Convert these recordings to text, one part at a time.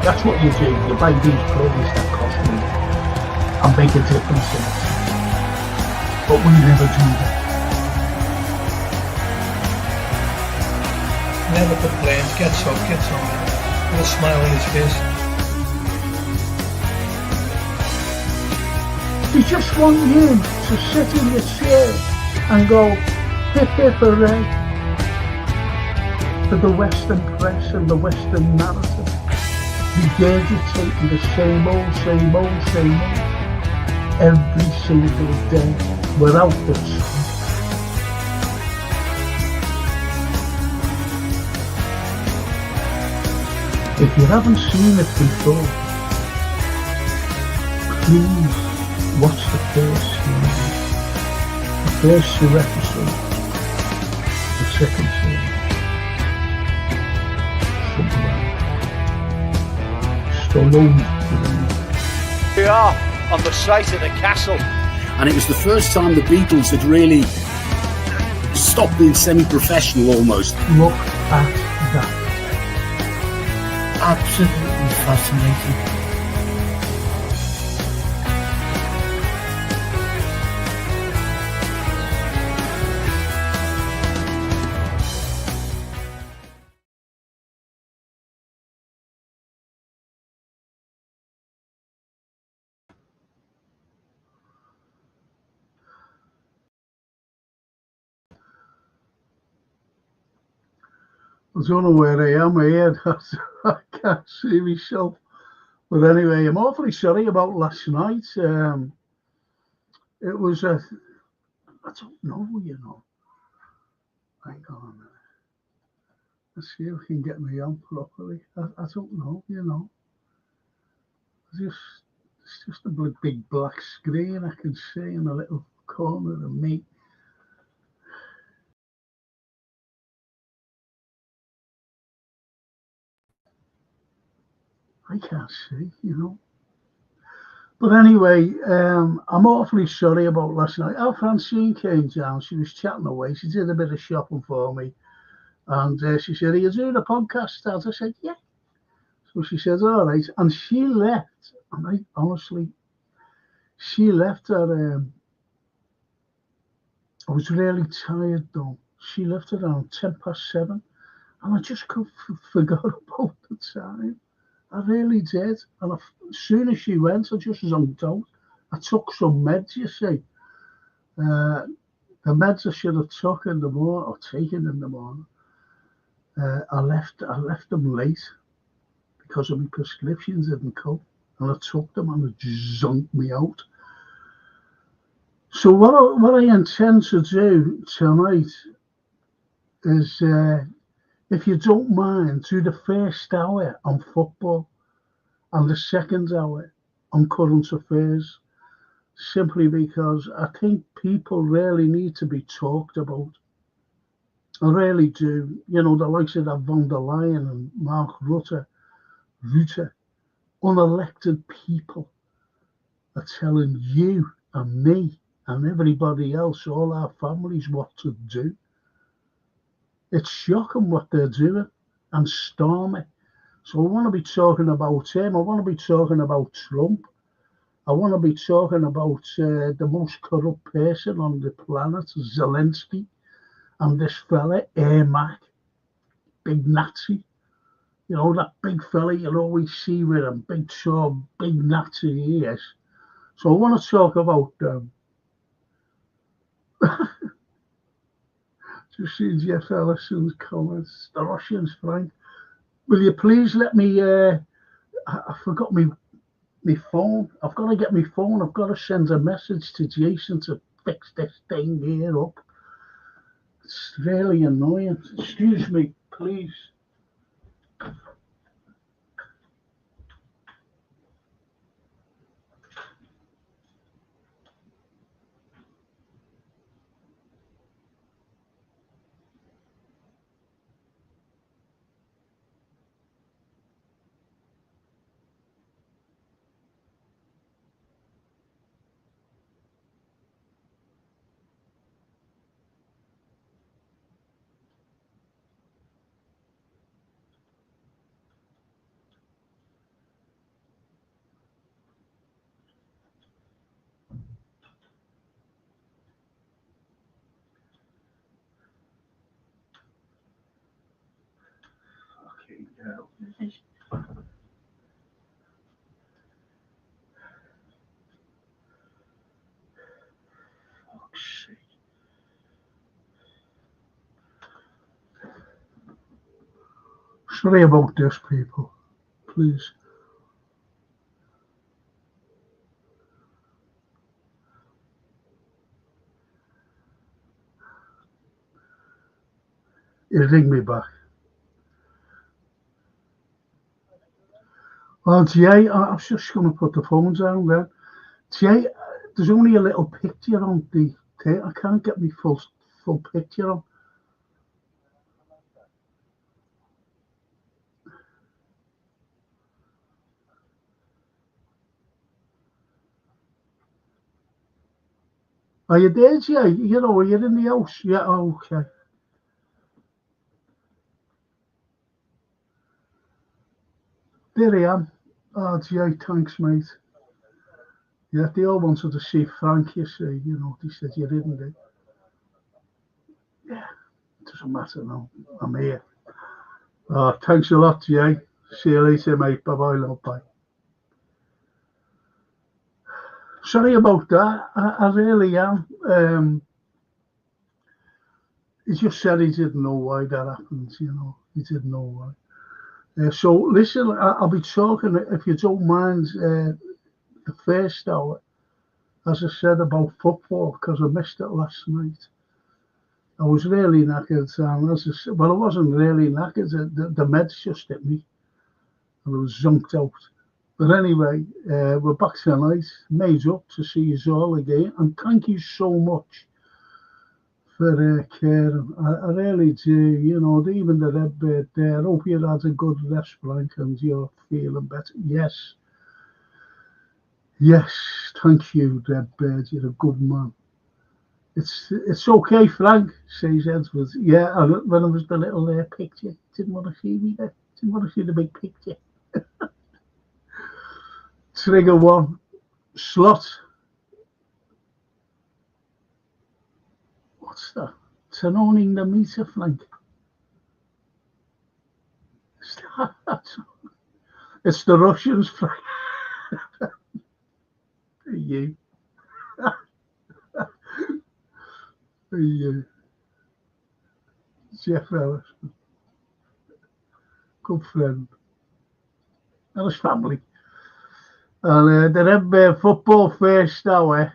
That's what you do. You buy these players that cost money and make a difference in it. But we never do that. Never complains, gets on with a smile on his face. They just want you to sit in your chair and go hip hip hooray for the Western press and the Western narrative, regurgitating the same old every single day without the truth. If you haven't seen it before, please watch the first two episodes, the second series. We are on the site of the castle. And it was the first time the Beatles had really stopped being semi-professional almost. Look at that. Absolutely fascinating. I don't know where I am here. I can't see myself. But anyway, I'm awfully sorry about last night. It was I don't know, you know. Hang on a minute. Let's see if we can get me on properly. I don't know, you know. It's just a big black screen I can see in a little corner of me. I can't see, you know. But anyway, I'm awfully sorry about last night. Our Francine came down. She was chatting away. She did a bit of shopping for me. And she said, are you doing a podcast, Dad? I said, yeah. So she said, all right. And she left. And I honestly, she left her. I was really tired though. She left around 7:10. And I just forgot about the time. I really did. And as soon as she went, I just zonked out. I took some meds, you see. The meds I should have took in the morning or taken in the morning. I left them late because of my prescriptions didn't come. And I took them and it just zonked me out. So what I intend to do tonight is, if you don't mind, do the first hour on football and the second hour on current affairs, simply because I think people really need to be talked about. I really do. You know, the likes of that von der Leyen and Mark Rutte, unelected people are telling you and me and everybody else, all our families, what to do. It's shocking what they're doing and stormy. So I want to be talking about him. I want to be talking about Trump. I want to be talking about the most corrupt person on the planet, Zelensky, and this fella, Ermac, big Nazi. You know, that big fella you always see with him, big tall, big Nazi he is. So I want to talk about just see Jeff Ellison's comments. The Russians, Frank. Will you please let me, I forgot my phone. I've got to get my phone. I've got to send a message to Jason to fix this thing here up. It's really annoying. Excuse me, please. hell is he? Fuck's sake. Sorry about this, people. Please. He'll ring me back. Well, Jay, I was just going to put the phone down then. Jay, there's only a little picture on the tape. I can't get my full picture on. Are you there, Jay? You know, are you in the house? Yeah, okay. There I am. Oh, Jay, thanks, mate. Yeah, they all wanted to see Frank, you see. You know, they said you didn't, they? Yeah, it doesn't matter now. I'm here. Thanks a lot, Jay. See you later, mate. Bye-bye, love. Bye. Sorry about that. I really am. He just said he didn't know why that happened, you know. He didn't know why. So, listen, I'll be talking, if you don't mind, the first hour, as I said, about football, because I missed it last night. I was really knackered, and as I said, well, I wasn't really knackered. The meds just hit me, and I was zonked out. But anyway, we're back tonight, made up to see you all again, and thank you so much for caring. I really do, you know, even the red bird there. I hope you had a good rest, Frank, and you're feeling better. Yes, yes, thank you, red bird. You're a good man. It's okay, Frank, says Edward. Yeah, when I was the little picture, didn't want to see me there. Didn't want to see the big picture. Trigger one, slot. What's that? Turning the meter, Frank. It's the Russians, Frank. You. Jeff Ellis, good friend, and his family. And the Red Bear football first hour,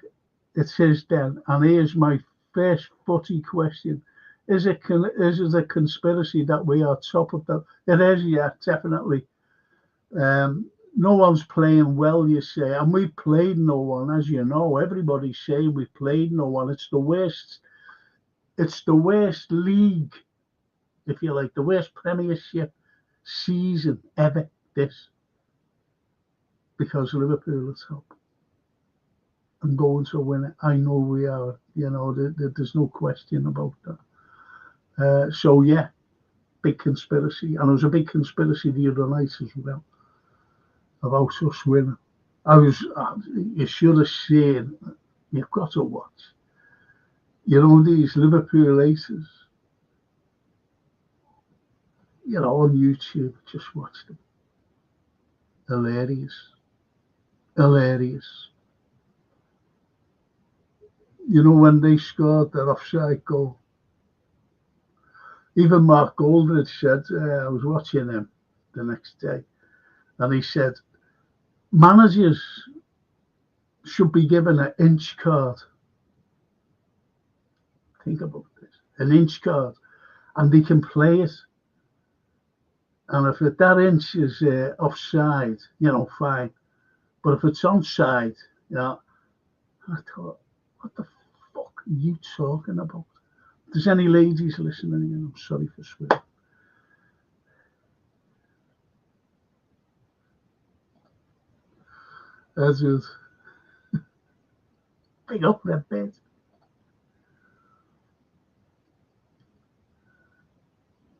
it says then, and here's my first footy question. Is it a conspiracy that we are top of the... It is, yeah, definitely. No one's playing well, you say, and we played no one, as you know. Everybody's saying we played no one. It's the worst league, if you like, the worst Premiership season ever, this, because Liverpool are top and going to win it. I know we are, you know, there's no question about that. So, yeah, big conspiracy. And there was a big conspiracy the other night as well about us winning. You should have seen, you've got to watch, you know, these Liverpool aces, you know, on YouTube, just watch them. Hilarious. Hilarious. You know, when they scored their offside goal, even Mark Goldridge said, I was watching him the next day, and he said, managers should be given an inch card. Think about this, an inch card, and they can play it. And if that inch is offside, you know, fine. But if it's onside, you know, I thought, what the fuck are you talking about? If there's any ladies listening, I'm sorry for swearing. That's it. Big up that bed.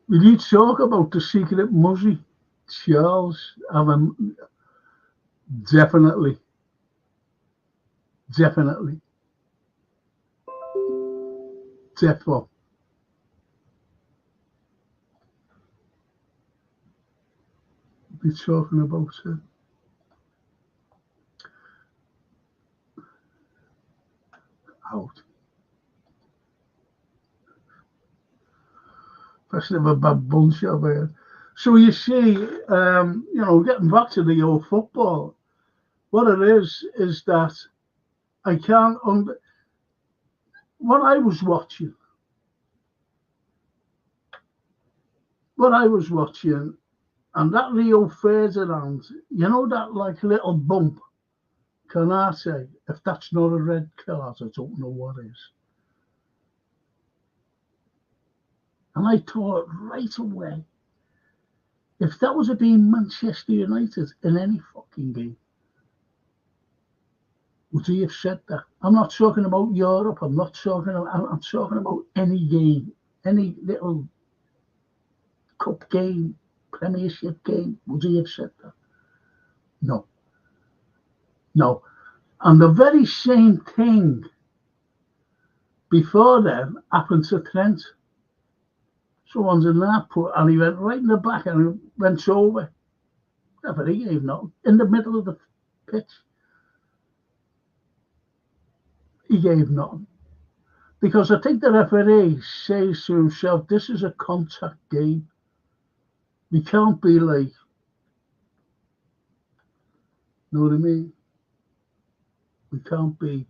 Will you talk about the secret Muzzy? Charles, definitely. Definitely. Defo. be talking about it. Out. First of a bad bunch of it. So you see, getting back to the old football, what it is that I can't what I was watching, and that Rio Ferdinand, that like little bump, can I say, if that's not a red card, I don't know what is. And I thought right away, if that was being Manchester United in any fucking game, would he have said that? I'm not talking about Europe. I'm talking about any game, any little cup game, Premiership game. Would he have said that? No. And the very same thing before then happened to Trent. Someone's in that put, and he went right in the back and went over. Never, he gave nothing. In the middle of the pitch. He gave nothing. Because I think the referee says to himself, this is a contact game. We can't be like, know what I mean? We can't be,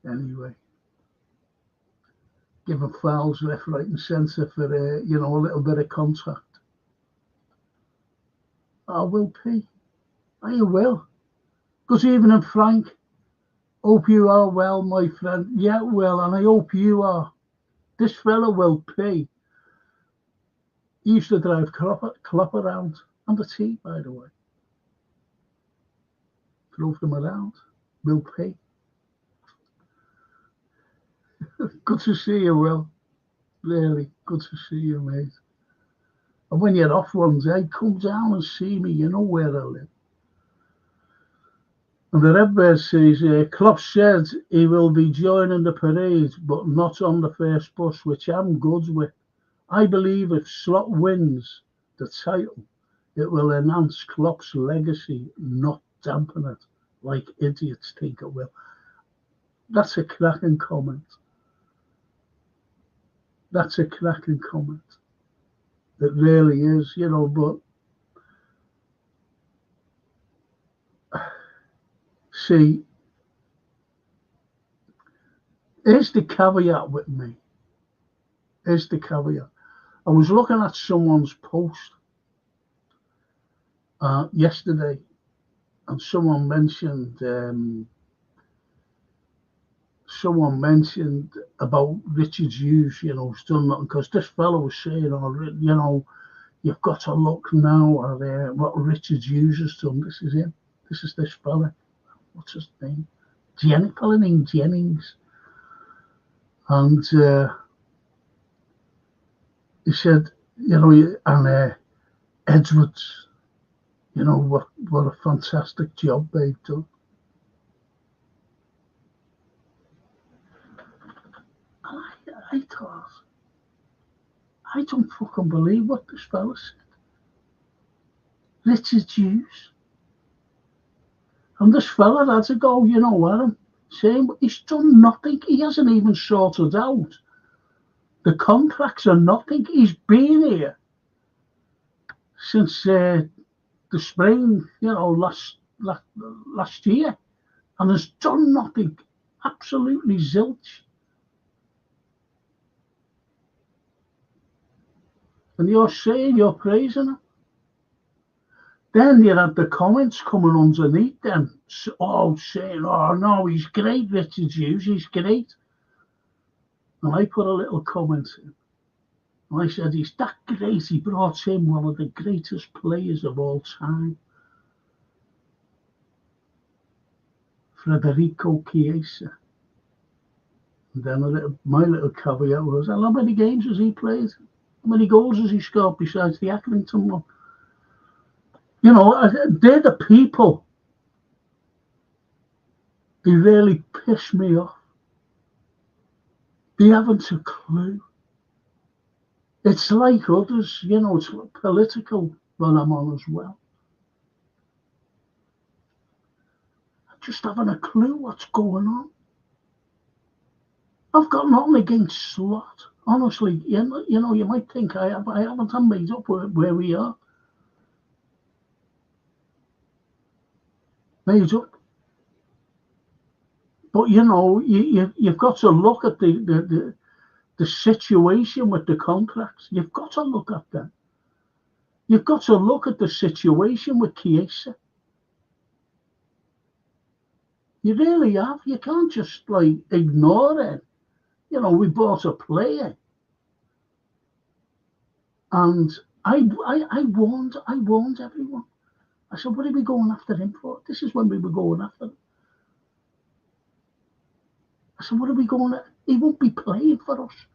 anyway, giving fouls left, right and centre for, a little bit of contact. I will pay. I will. Because even in Frank, hope you are well, my friend. Yeah, well, and I hope you are. This fella will pay. He used to drive Klopp around on the tee, by the way. Drove them around. Will pay. Good to see you, Will. Really, good to see you, mate. And when you're off one day, come down and see me. You know where I live. And the Redbird says, Klopp said he will be joining the parade, but not on the first bus, which I'm good with. I believe if Slot wins the title, it will enhance Klopp's legacy, not dampen it, like idiots think it will. That's a cracking comment. That's a cracking comment. It really is, but see, here's the caveat with me. Here's the caveat. I was looking at someone's post yesterday, and someone mentioned about Richard Hughes, still nothing, because this fellow was saying, you've got to look now at what Richard Hughes has done. This is him. This is this fella. What's his name? Fella named Jennings. And he said, and Edwards, what a fantastic job they've done. And I thought, I don't fucking believe what this fella said. Richard Hughes. And this fella had to go, saying he's done nothing. He hasn't even sorted out the contracts or nothing. He's been here since the spring, last year, and has done nothing. Absolutely zilch. And you're saying you're praising him. Then you had the comments coming underneath them, saying, oh no, he's great, Richard Hughes, he's great. And I put a little comment in. And I said, he's that great, he brought in one of the greatest players of all time. Federico Chiesa. And then my little caveat was, how many games has he played? How many goals has he scored besides the Accrington one? They're the people who really piss me off. They haven't a clue. It's like others, it's political when I'm on as well. I just haven't a clue what's going on. I've got nothing against Slot. Honestly, you know, you might think I have. I haven't made up where we are. Made up. But, you know, you've got to look at the situation with the contracts. You've got to look at them. You've got to look at the situation with Chiesa. You really have. You can't just like ignore it. You know, we bought a player, and I warned everyone. I said, "What are we going after him for?" This is when we were going after him. I said, "What are we going at? He won't be playing for us.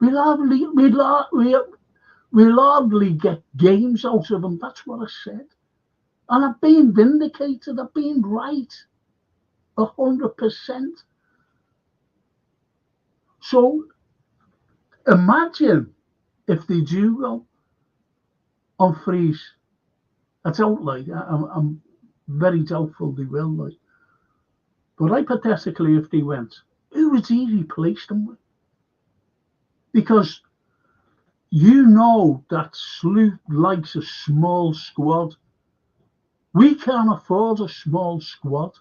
We'll hardly get games out of him." That's what I said, and I've been vindicated. I've been right, 100%. So imagine if they do go on freeze. I don't like. I'm very doubtful they will. Like, but hypothetically, if they went, who would he replace them with? Because you know that Sloot likes a small squad. We can't afford a small squad.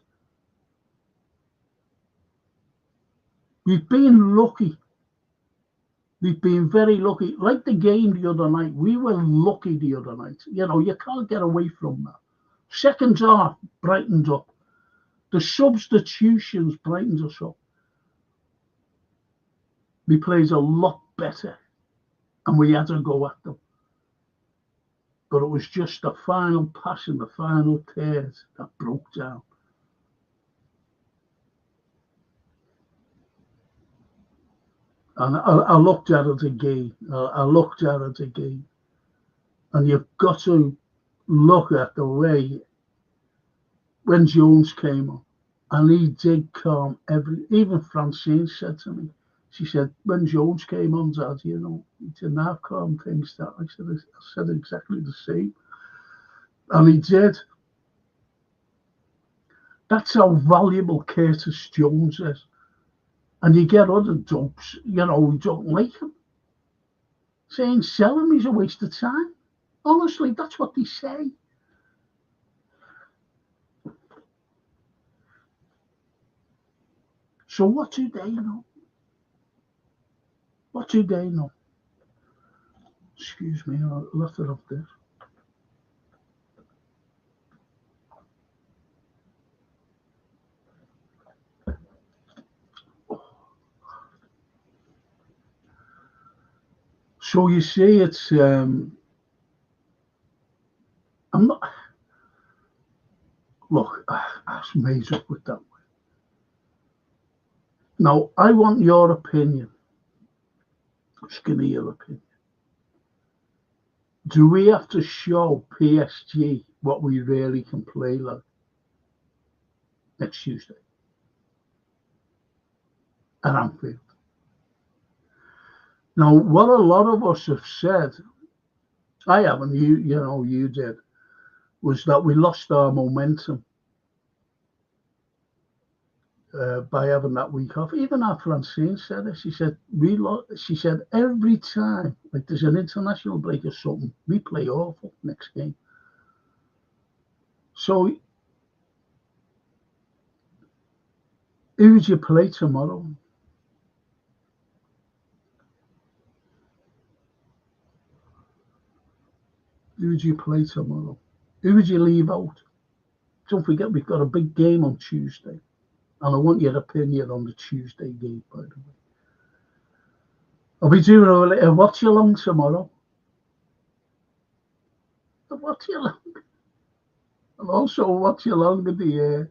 We've been lucky. We've been very lucky. Like the game the other night, we were lucky the other night. You know, you can't get away from that. Second half brightened up. The substitutions brightened us up. We played a lot better, and we had to go at them. But it was just the final pass and the final third that broke down. And I looked at it again. And you've got to look at the way when Jones came on, and he did calm even Francine said to me, she said, when Jones came on, Dad, you know, he didn't have calm things down. I said exactly the same. And he did. That's how valuable Curtis Jones is. And you get other dopes, you know, who don't like him, saying sell him, he's a waste of time. Honestly, that's what they say. So what do they know? What do they know? Excuse me, I'll lift it up there. So you see, it's I'm not. Look, I was made up with that. Now I want your opinion. Just give me your opinion. Do we have to show PSG what we really can play like next Tuesday at Anfield? Now, what a lot of us have said, I haven't, you did, was that we lost our momentum by having that week off. Even our Francine said it. She said every time, like there's an international break or something, we play awful next game. So, who would you play tomorrow? Who would you play tomorrow? Who would you leave out? Don't forget, we've got a big game on Tuesday. And I want your opinion on the Tuesday game, by the way. I'll be doing a watch along tomorrow. A watch along. And also watch along at the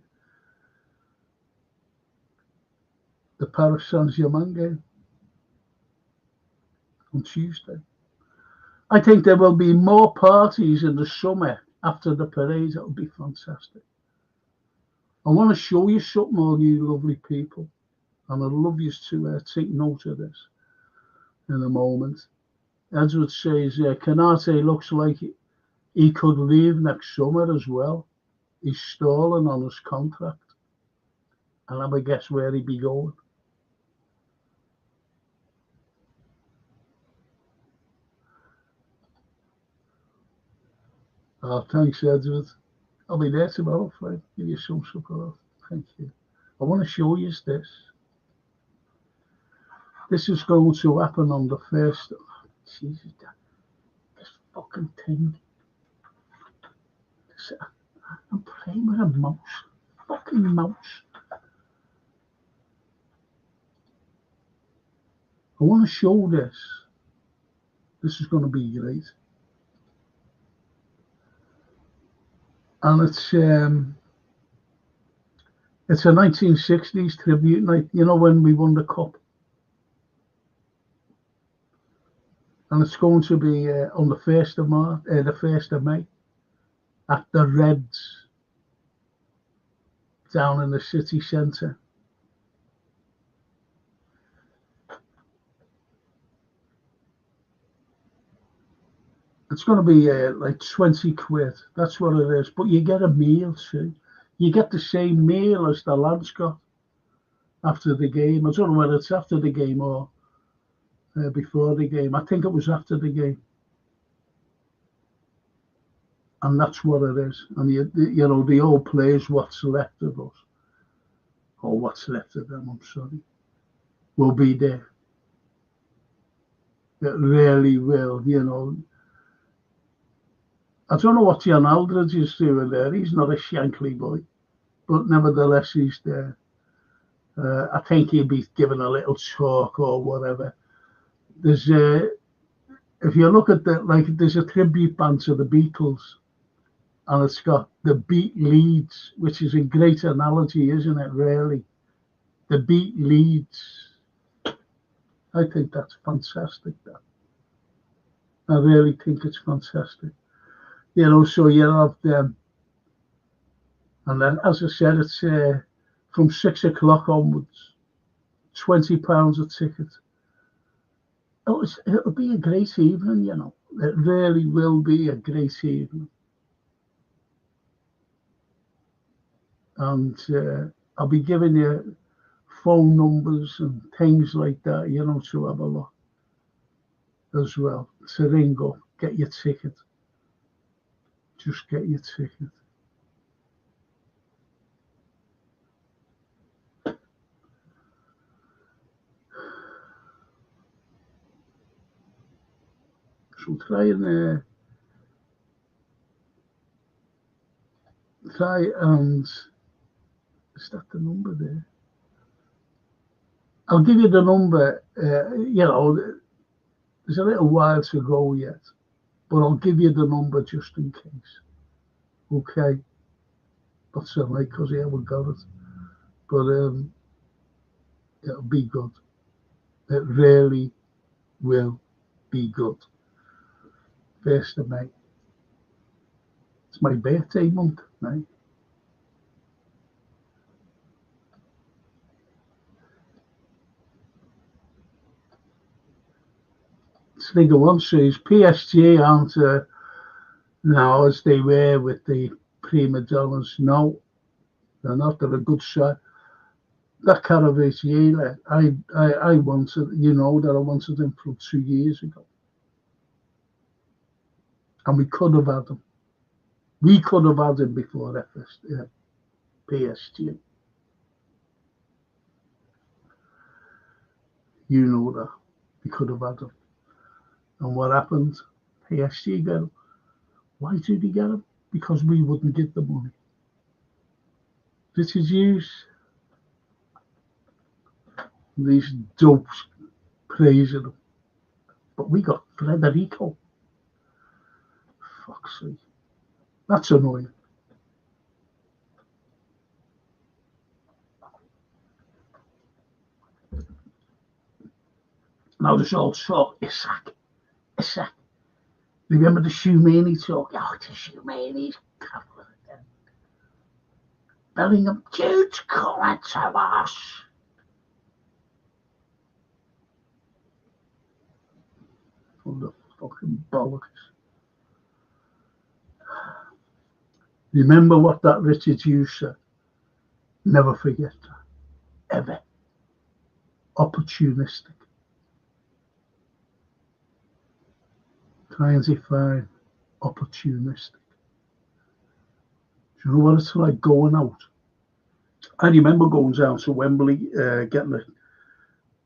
Paris Saint-Germain game on Tuesday. I think there will be more parties in the summer after the parade. That'll be fantastic. I want to show you something, all you lovely people, and I'd love you to take note of this in a moment. Edward says, Canate looks like He could leave next summer as well. He's stalling on his contract. And have a guess where he'd be going. Oh, thanks, Edward. I'll be there tomorrow, Fred. Give you some support. Thank you. I want to show you this. This is going to happen on the 1st. Jesus, this fucking thing. I'm playing with a mouse. Fucking mouse. I want to show this. This is going to be great. And it's a 1960s tribute night, you know, when we won the cup. And it's going to be on the 1st of March, the 1st of May, at the Reds, down in the city centre. It's going to be like 20 quid. That's what it is. But you get a meal too. You get the same meal as the lads got after the game. I don't know whether it's after the game or before the game. I think it was after the game. And that's what it is. And, you know, the old players, what's left of us, or what's left of them, I'm sorry, will be there. It really will, you know. I don't know what John Aldridge is doing there. He's not a Shankly boy, but nevertheless, he's there. I think he'll be given a little talk or whatever. There's if you look at there's a tribute band to the Beatles, and it's got the beat leads, which is a great analogy, isn't it? Really, the beat leads. I think that's fantastic. I really think it's fantastic. You know, so you have them, and then, as I said, it's from 6 o'clock onwards, £20 a ticket. It'll be a great evening, you know. It really will be a great evening. And I'll be giving you phone numbers and things like that, you know, to have a look as well. To ring up, get your ticket. Just get your ticket. So try and is that the number there? I'll give you the number. You know, there's a little while to go yet, but I'll give you the number just in case. Okay. Not so late because I haven't got it, but it'll be good. It really will be good. 1st of May. It's my birthday month, right? Figure one says PSG aren't now as they were with the prima donnas. No, they're not. They're a good shot. That Caravaciela, I wanted, you know, that I wanted him from 2 years ago. And we could have had him. We could have had him before PSG. You know that. We could have had him. And what happened? PSG got him. Why did he get him? Because we wouldn't give the money. This is use. These dopes praising him. But we got Federico. Fuck's sake. That's annoying. Now there's all talk. Isak. Remember the Shoemini talk? Oh, the Shoemini's covered them. Bellingham, dude, come to us. What the fucking bollocks. Remember what that Richard Hughes said. Never forget that. Ever. Opportunistic. Try and define opportunistic. Do you know what it's like going out? I remember going down to Wembley, getting it.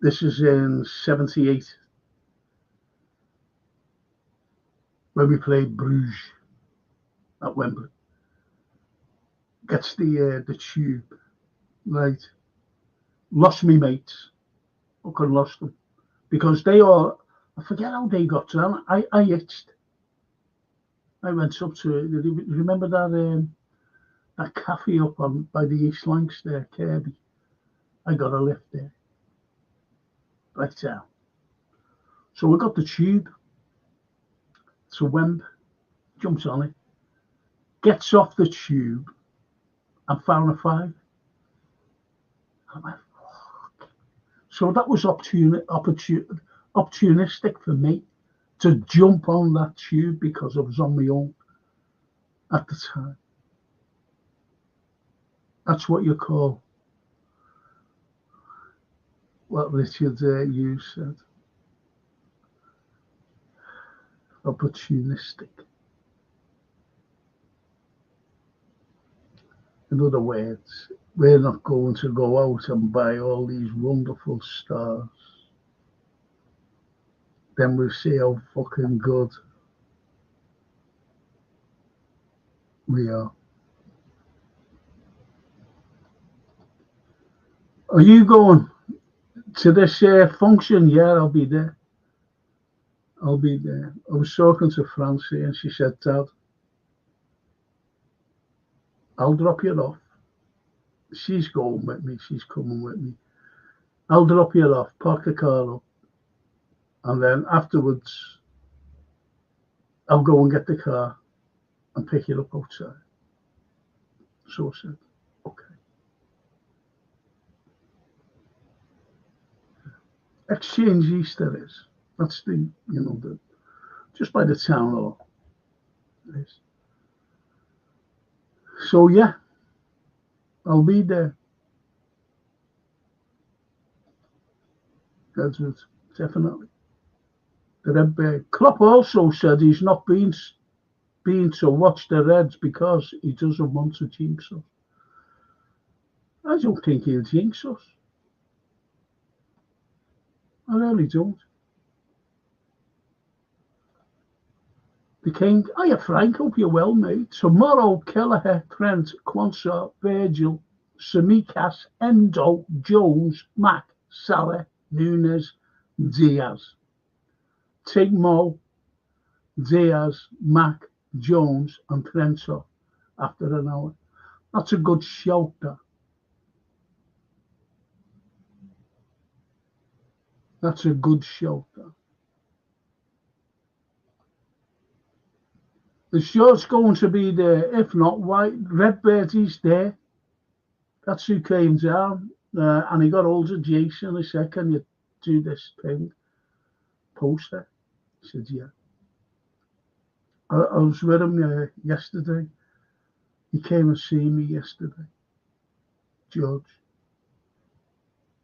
This is in '78 when we played Bruges at Wembley. Gets the tube, right? Lost me mates. Fucking lost them because they all. I forget how they got down. I itched. I went up to. Remember that cafe up on by the East Lancs there, Kirby. I got a lift there. Right down. So we got the tube to Wembley, jumps on it, gets off the tube, and found a five. I went, fuck. So that was opportunistic for me to jump on that tube because I was on my own at the time. That's what you call what Richard Hughes said. Opportunistic. In other words, we're not going to go out and buy all these wonderful stars. Then we'll see how fucking good we are. Are you going to this function? Yeah, I'll be there. I'll be there. I was talking to Francie and she said, Dad, I'll drop you off. She's going with me. She's coming with me. I'll drop you off, park the car up, and then afterwards, I'll go and get the car and pick you up outside. So I said, okay. Exchange East there is. That's the, just by the town hall. So yeah, I'll be there. That's it, definitely. The Red Bear. Klopp also said he's not been to watch the Reds because he doesn't want to jinx us. I don't think he'll jinx us. I really don't. The King, hiya Frank, hope you're well, mate. Tomorrow, Kelleher, Trent, Quansah, Virgil, Samikas, Endo, Jones, Mack, Salah, Nunes, Diaz. Tigmo, Diaz, Mack, Jones, and Trento after an hour. That's a good shout, that. That's a good shout, that. The show's going to be there. If not, why? Redbeardy's there. That's who came down. And he got hold of Jason. He said, can you do this thing? Poster. He said, yeah. I was with him yesterday. He came and see me yesterday. George.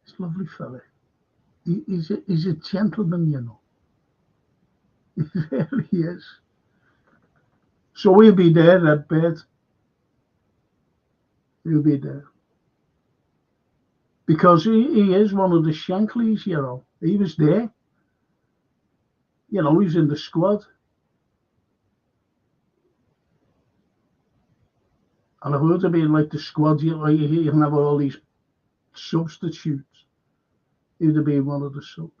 He's a lovely fella. He's a gentleman, you know. He really is. So we'll be there, Redbeard. He'll be there. Because he is one of the Shankleys, you know. He was there. You know, he's in the squad. And I've heard of being like the squad, you can have all these substitutes. He'd have been one of the subs.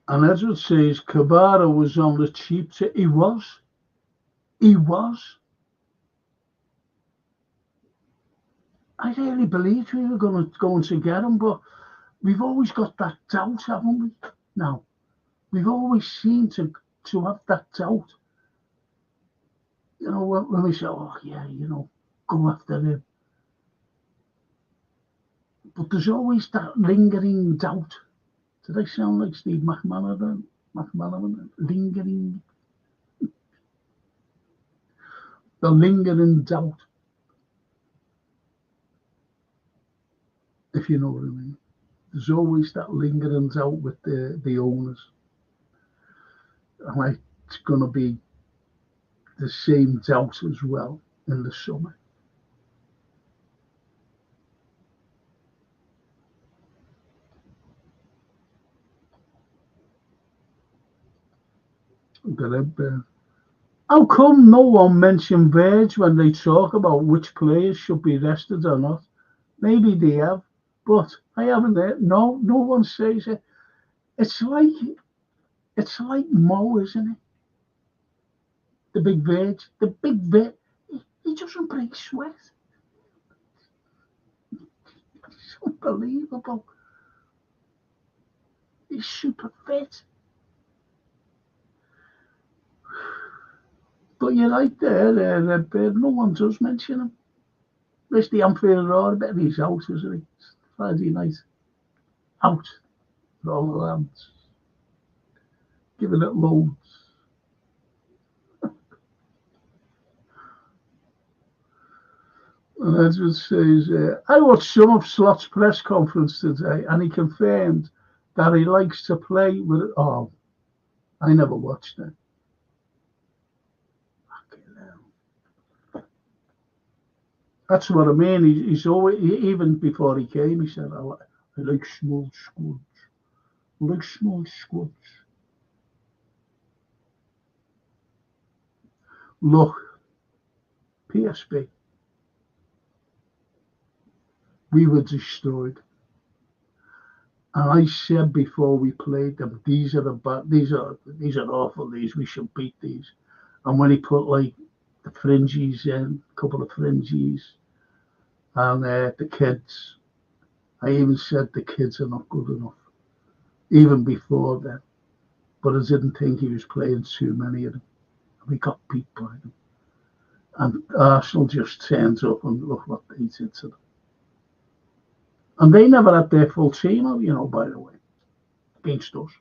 And Edward says Kabara was on the cheap. He was. He was. I really believed we were going to get him, but we've always got that doubt, haven't we? Now, we've always seemed to have that doubt. You know, when we say, oh, yeah, go after him. But there's always that lingering doubt. Did I sound like Steve McManaman? McManaman, lingering, the lingering doubt, if you know what I mean. There's always that lingering doubt with the owners. And it's going to be the same doubt as well in the summer. How come no one mentioned Verge when they talk about which players should be rested or not? Maybe they have, but I haven't heard. No one says it. It's like Mo, isn't it? The big Verge. He doesn't break sweat. It's unbelievable. He's super fit. But you're right there, no one does mention him. Where's the Anfield Road? I bet he's out, isn't he? It's Friday night. Out for all the lads. Giving it loads. And Edward says, I watched some of Slott's press conference today and he confirmed that he likes to play with it. Oh, I never watched it. That's what I mean. He's always, even before he came, he said, I like small squads. I like small squads. Look, PSB, we were destroyed. And I said before we played them, these are awful, we should beat these. And when he put like the fringies in, a couple of fringies, and the kids, I even said the kids are not good enough, even before then. But I didn't think he was playing too many of them. We got beat by them. And Arsenal just turns up and look what they did to them. And they never had their full team out, by the way, against us.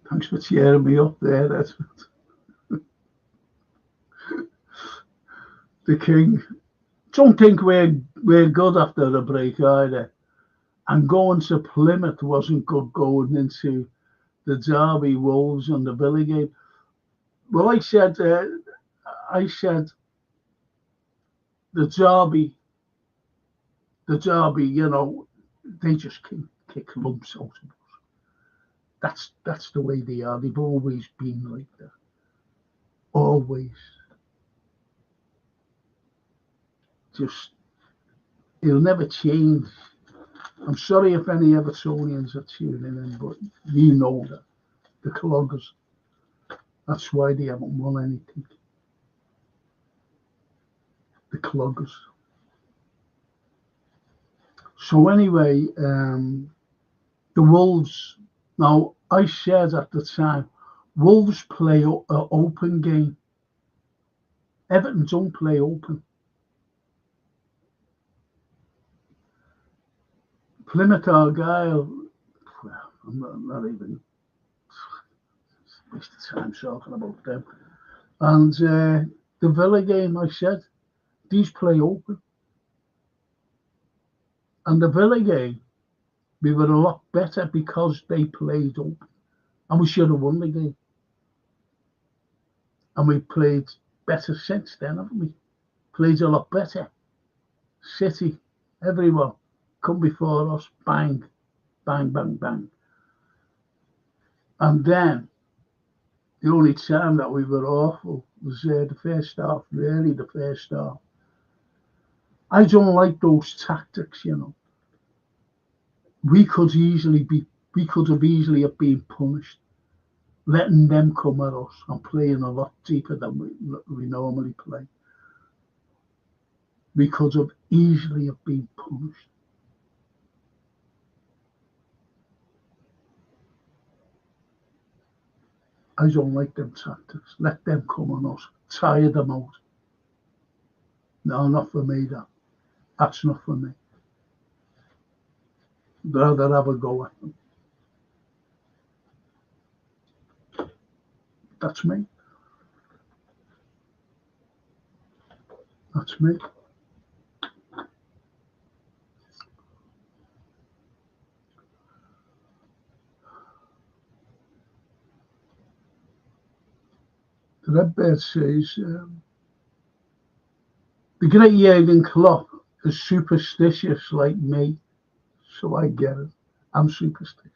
Thanks for cheering me up there, Edward. The King. Don't think we're good after the break either. And going to Plymouth wasn't good going into the Derby, Wolves and the Villa game. Well, I said the Derby, they just kick lumps out of us. That's the way they are. They've always been like that. Always. Just, it'll never change. I'm sorry if any Evertonians are tuning in, but you know that. The cloggers. That's why they haven't won anything. The cloggers. So anyway, the Wolves. Now, I said at the time, Wolves play an open game. Everton don't play open. Plymouth Argyle, well, I'm not even waste of time talking about them. And the Villa game, I said, these play open. And the Villa game, we were a lot better because they played open. And we should have won the game. And we played better since then, haven't we? Played a lot better. City, everyone, come before us, bang, bang, bang, bang. And then, the only time that we were awful was the first half, really the first half. I don't like those tactics, We could have easily have been punished, letting them come at us and playing a lot deeper than we normally play. We could have easily have been punished. I don't like them tactics. Let them come on us. Tire them out. No, not for me, that. That's not for me. I'd rather have a go at them. That's me. That's me. The Redbird says, the great Jurgen Klopp is superstitious like me, so I get it. I'm superstitious.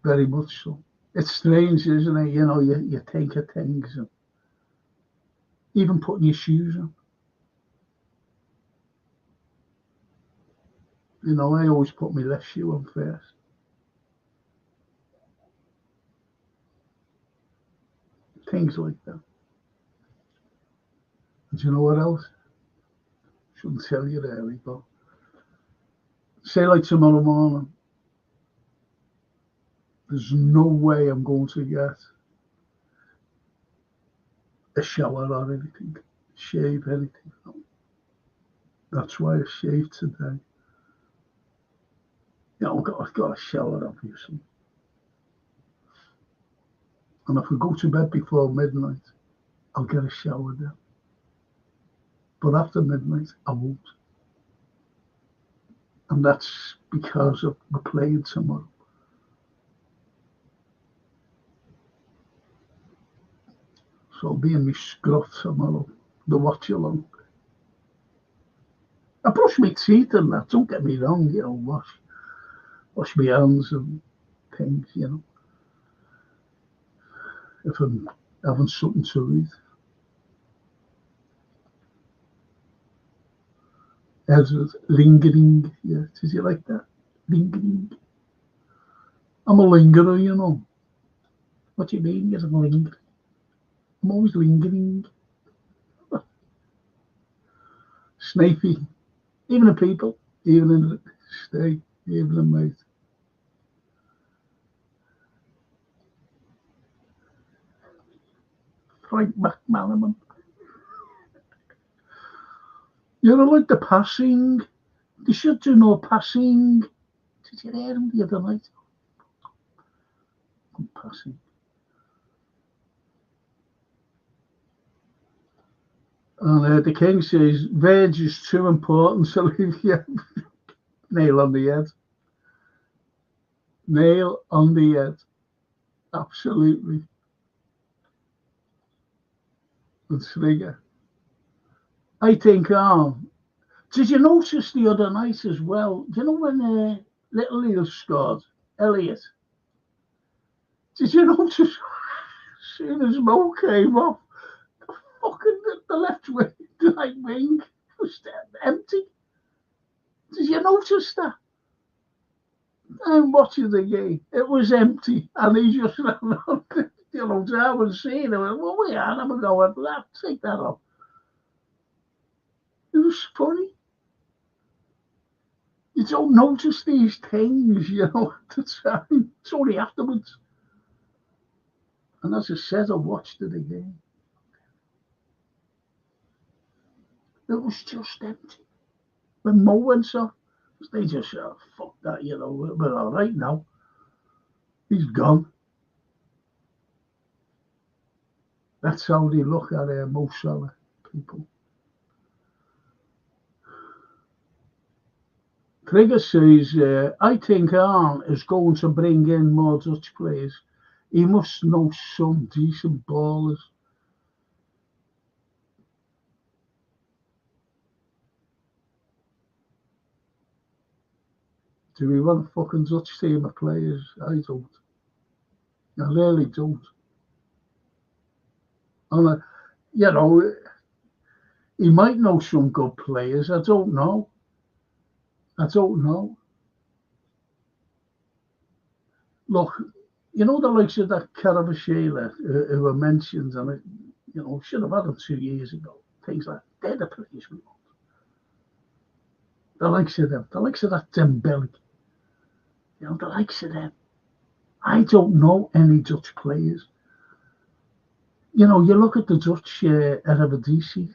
Very much so. It's strange, isn't it? You know, you think of things, and even putting your shoes on. You know, I always put my left shoe on first. Things like that. And do you know what else? Shouldn't tell you really, but say like tomorrow morning, there's no way I'm going to get a shower or anything, shave anything. No. That's why I shaved today. You know, I've got a shower, obviously. And if I go to bed before midnight, I'll get a shower then. But after midnight, I won't. And that's because of the playing tomorrow. So I'll be in my scruff tomorrow, the watch along. I brush my teeth and that, don't get me wrong, you know, wash my hands and things, you know. If I'm having something to eat. As lingering, yeah, did you like that? Lingering. I'm a lingerer, you know. What do you mean, you're a lingerer? I'm always lingering. Snapey. Even in people, even in the stay, even in mate. Frank McManaman. You know, like the passing. They should do no passing. Did you hear him the other night? Passing. And the King says, Verge is too important to leave you. Nail on the head. Nail on the head. Absolutely. And Trigger. I think, did you notice the other night as well? Do you know when Little Leo scored? Elliot. Did you notice as soon as Mo came off, fucking the left wing, the right wing was empty? Did you notice that? I'm watching the game. It was empty, and he just ran on. You know, Darwin seen him. Well, we are. I'm going to that. Take that off. It was funny. You don't notice these things, you know, at the time. It's only afterwards. And as I said, I watched it again. It was just empty. When Mo went off, they just said, oh, fuck that, you know, we're all right now. He's gone. That's how they look at Mo Salah, people. Trigger says, I think Arne is going to bring in more Dutch players. He must know some decent ballers. Do we want a fucking Dutch team of players? I don't. I really don't. And, you know, he might know some good players. I don't know. I don't know. Look, you know the likes of that Caravashela who were mentioned, and it, you know, should have had them 2 years ago. Things like that. They're the players we want. The likes of them. The likes of that Dembele. the likes of them. I don't know any Dutch players. You look at the Dutch Eredivisie,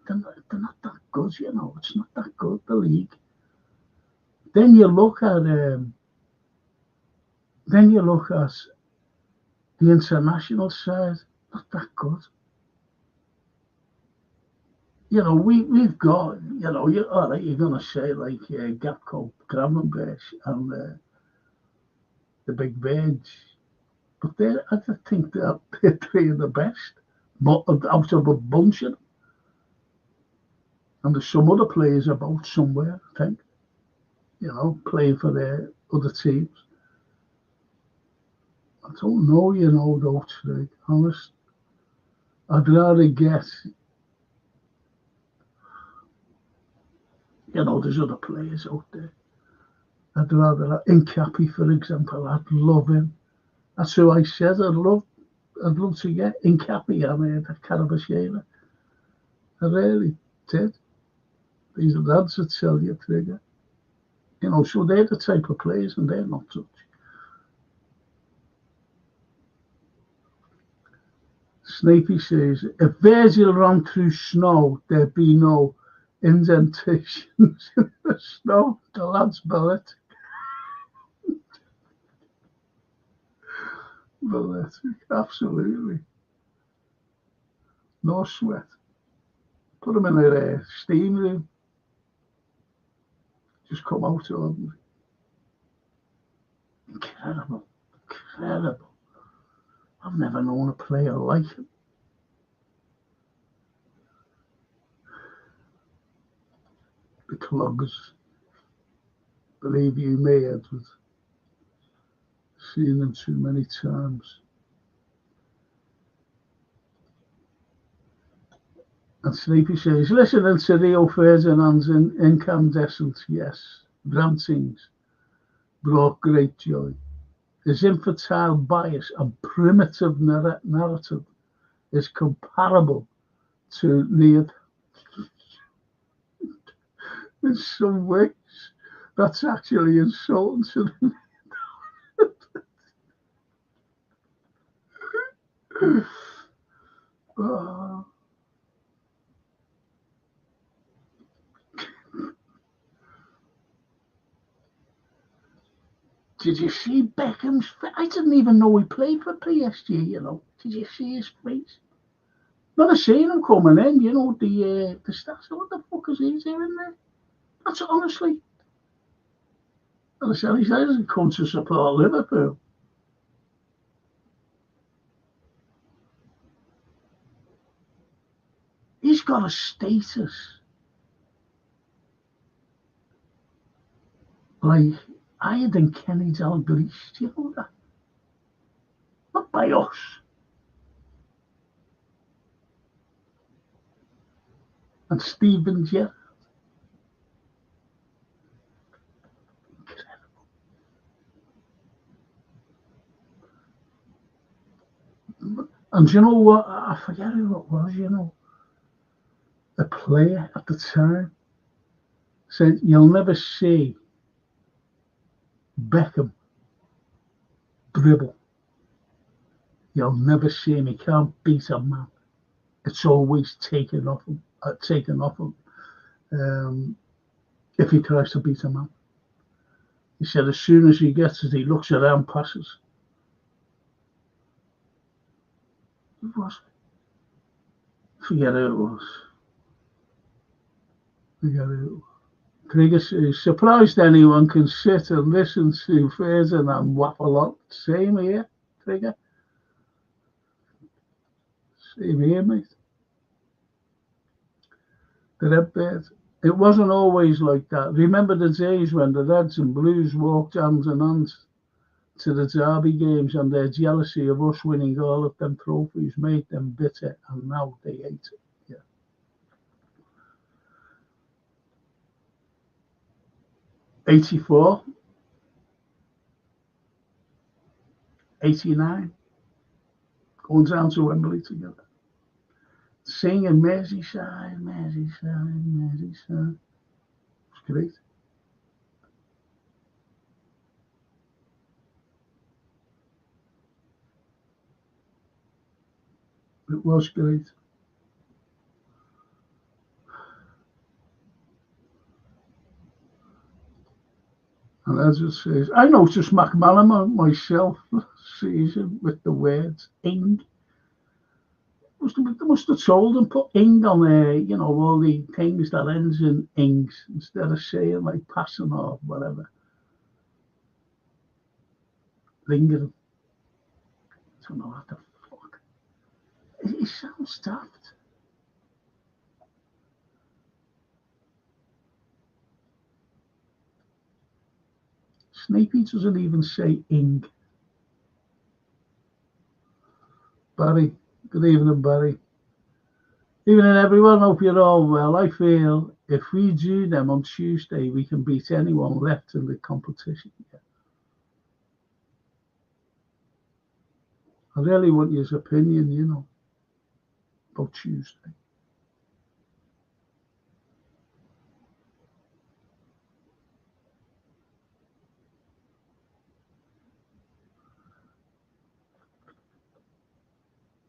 they're not that good, it's not that good, the league. Then you look at the international side, not that good. We've got, all right, you're going to say like Gapco, Gravenberch, and the Big Birds, but I think they're three of the best, out of a bunch of them. And there's some other players about somewhere, I think, playing for their other teams. I don't know, though, to be honest. I'd rather get, there's other players out there. I'd rather, Incapi, for example, I'd love him. That's who I said I'd love to get Incapi and Carabashela. I really did. These lads that tell you, Trigger. So they're the type of players, and they're not Dutch. Snapey says, if Virgil ran through snow, there'd be no indentations in the snow. The lad's balletic. Balletic, absolutely. No sweat. Put him in a steam room. Just come out ordinary. Incredible. Incredible. I've never known a player like him. The cloggers. Believe you me, Edward. Seen them too many times. And Sleepy says, listening to Rio Ferdinand's incandescent, yes, rantings brought great joy. His infantile bias and primitive narrative is comparable to Neil. In some ways, that's actually insulting to them. Did you see Beckham's face? I didn't even know he played for PSG, Did you see his face? When I seen him coming in, the stats, what the fuck is he doing there? That's honestly. And I said, he doesn't come to support Liverpool. He's got a status. Like, higher than Kenny Dalglish. Do you know that? Not by us. And Steven Gerrard. Incredible. And you know what? I forget who it was, a player at the time said, you'll never see Beckham dribble. You'll never see him. He can't beat a man. It's always taken off him. If he tries to beat a man. He said as soon as he gets it, he looks around, passes. Who was it? Forget who it was. Trigger is surprised anyone can sit and listen to Ferdinand waffle on. Same here, Trigger. Same here, mate. The Redbird. It wasn't always like that. Remember the days when the Reds and Blues walked hand in hand to the Derby games, and their jealousy of us winning all of them trophies made them bitter, and now they hate it. 84, 89, going down to Wembley together, singing Merseyside, Merseyside, Merseyside. It's great. It was great. And as it says, I noticed McManaman myself season with the words ing. They must have told him put ing on there, all the things that ends in ings instead of saying like passing or whatever. Lingering. I don't know what the fuck. It sounds daft. Snapey doesn't even say ing. Barry, good evening, Barry. Evening, everyone. Hope you're all well. I feel if we do them on Tuesday, we can beat anyone left in the competition. Yeah. I really want your opinion, about Tuesday.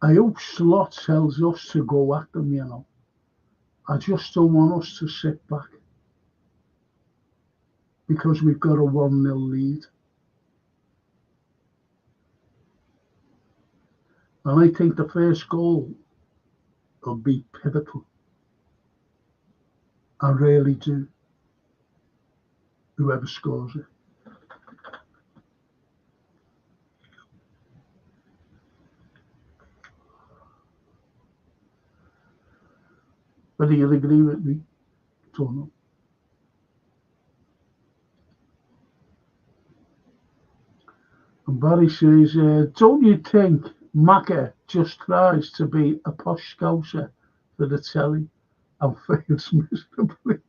I hope Slot tells us to go at them, I just don't want us to sit back because we've got a 1-0 lead. And I think the first goal will be pivotal. I really do. Whoever scores it. Whether you'll agree with me, don't know. And Barry says, don't you think Macca just tries to be a posh scouser for the telly and fails miserably?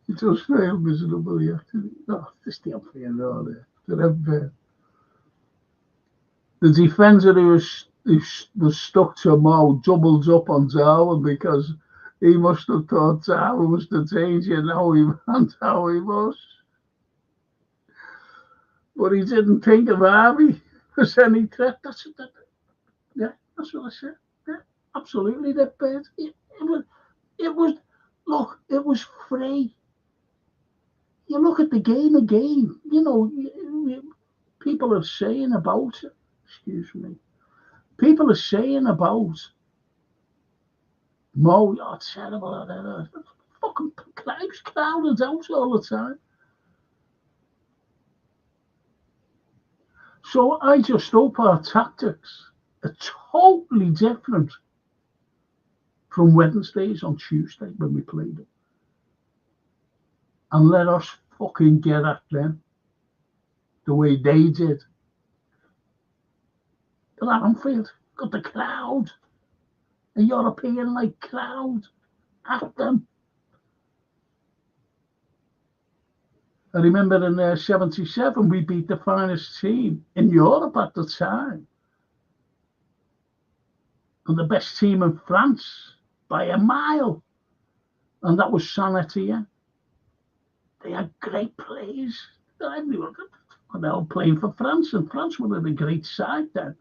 He just failed miserably, actually. Oh, this damn thing all there. The defender who was stuck to Mo doubled up on Darwin because he must have thought Darwin was the danger and how he was. But he didn't think of Harvey as any threat. That's what I said. Yeah, absolutely, that bad. It was free. You look at the game again, people are saying about it. Excuse me. People are saying about Mo, oh, terrible. Fucking crowded out all the time. So I just hope our tactics are totally different from Wednesdays on Tuesday when we played them. And let us fucking get at them the way they did. At Anfield, got the crowd, a European-like crowd at them. I remember in 77, we beat the finest team in Europe at the time. And the best team in France by a mile. And that was Saint Etienne. They had great players. Everyone, they were playing for France, and France were a great side then.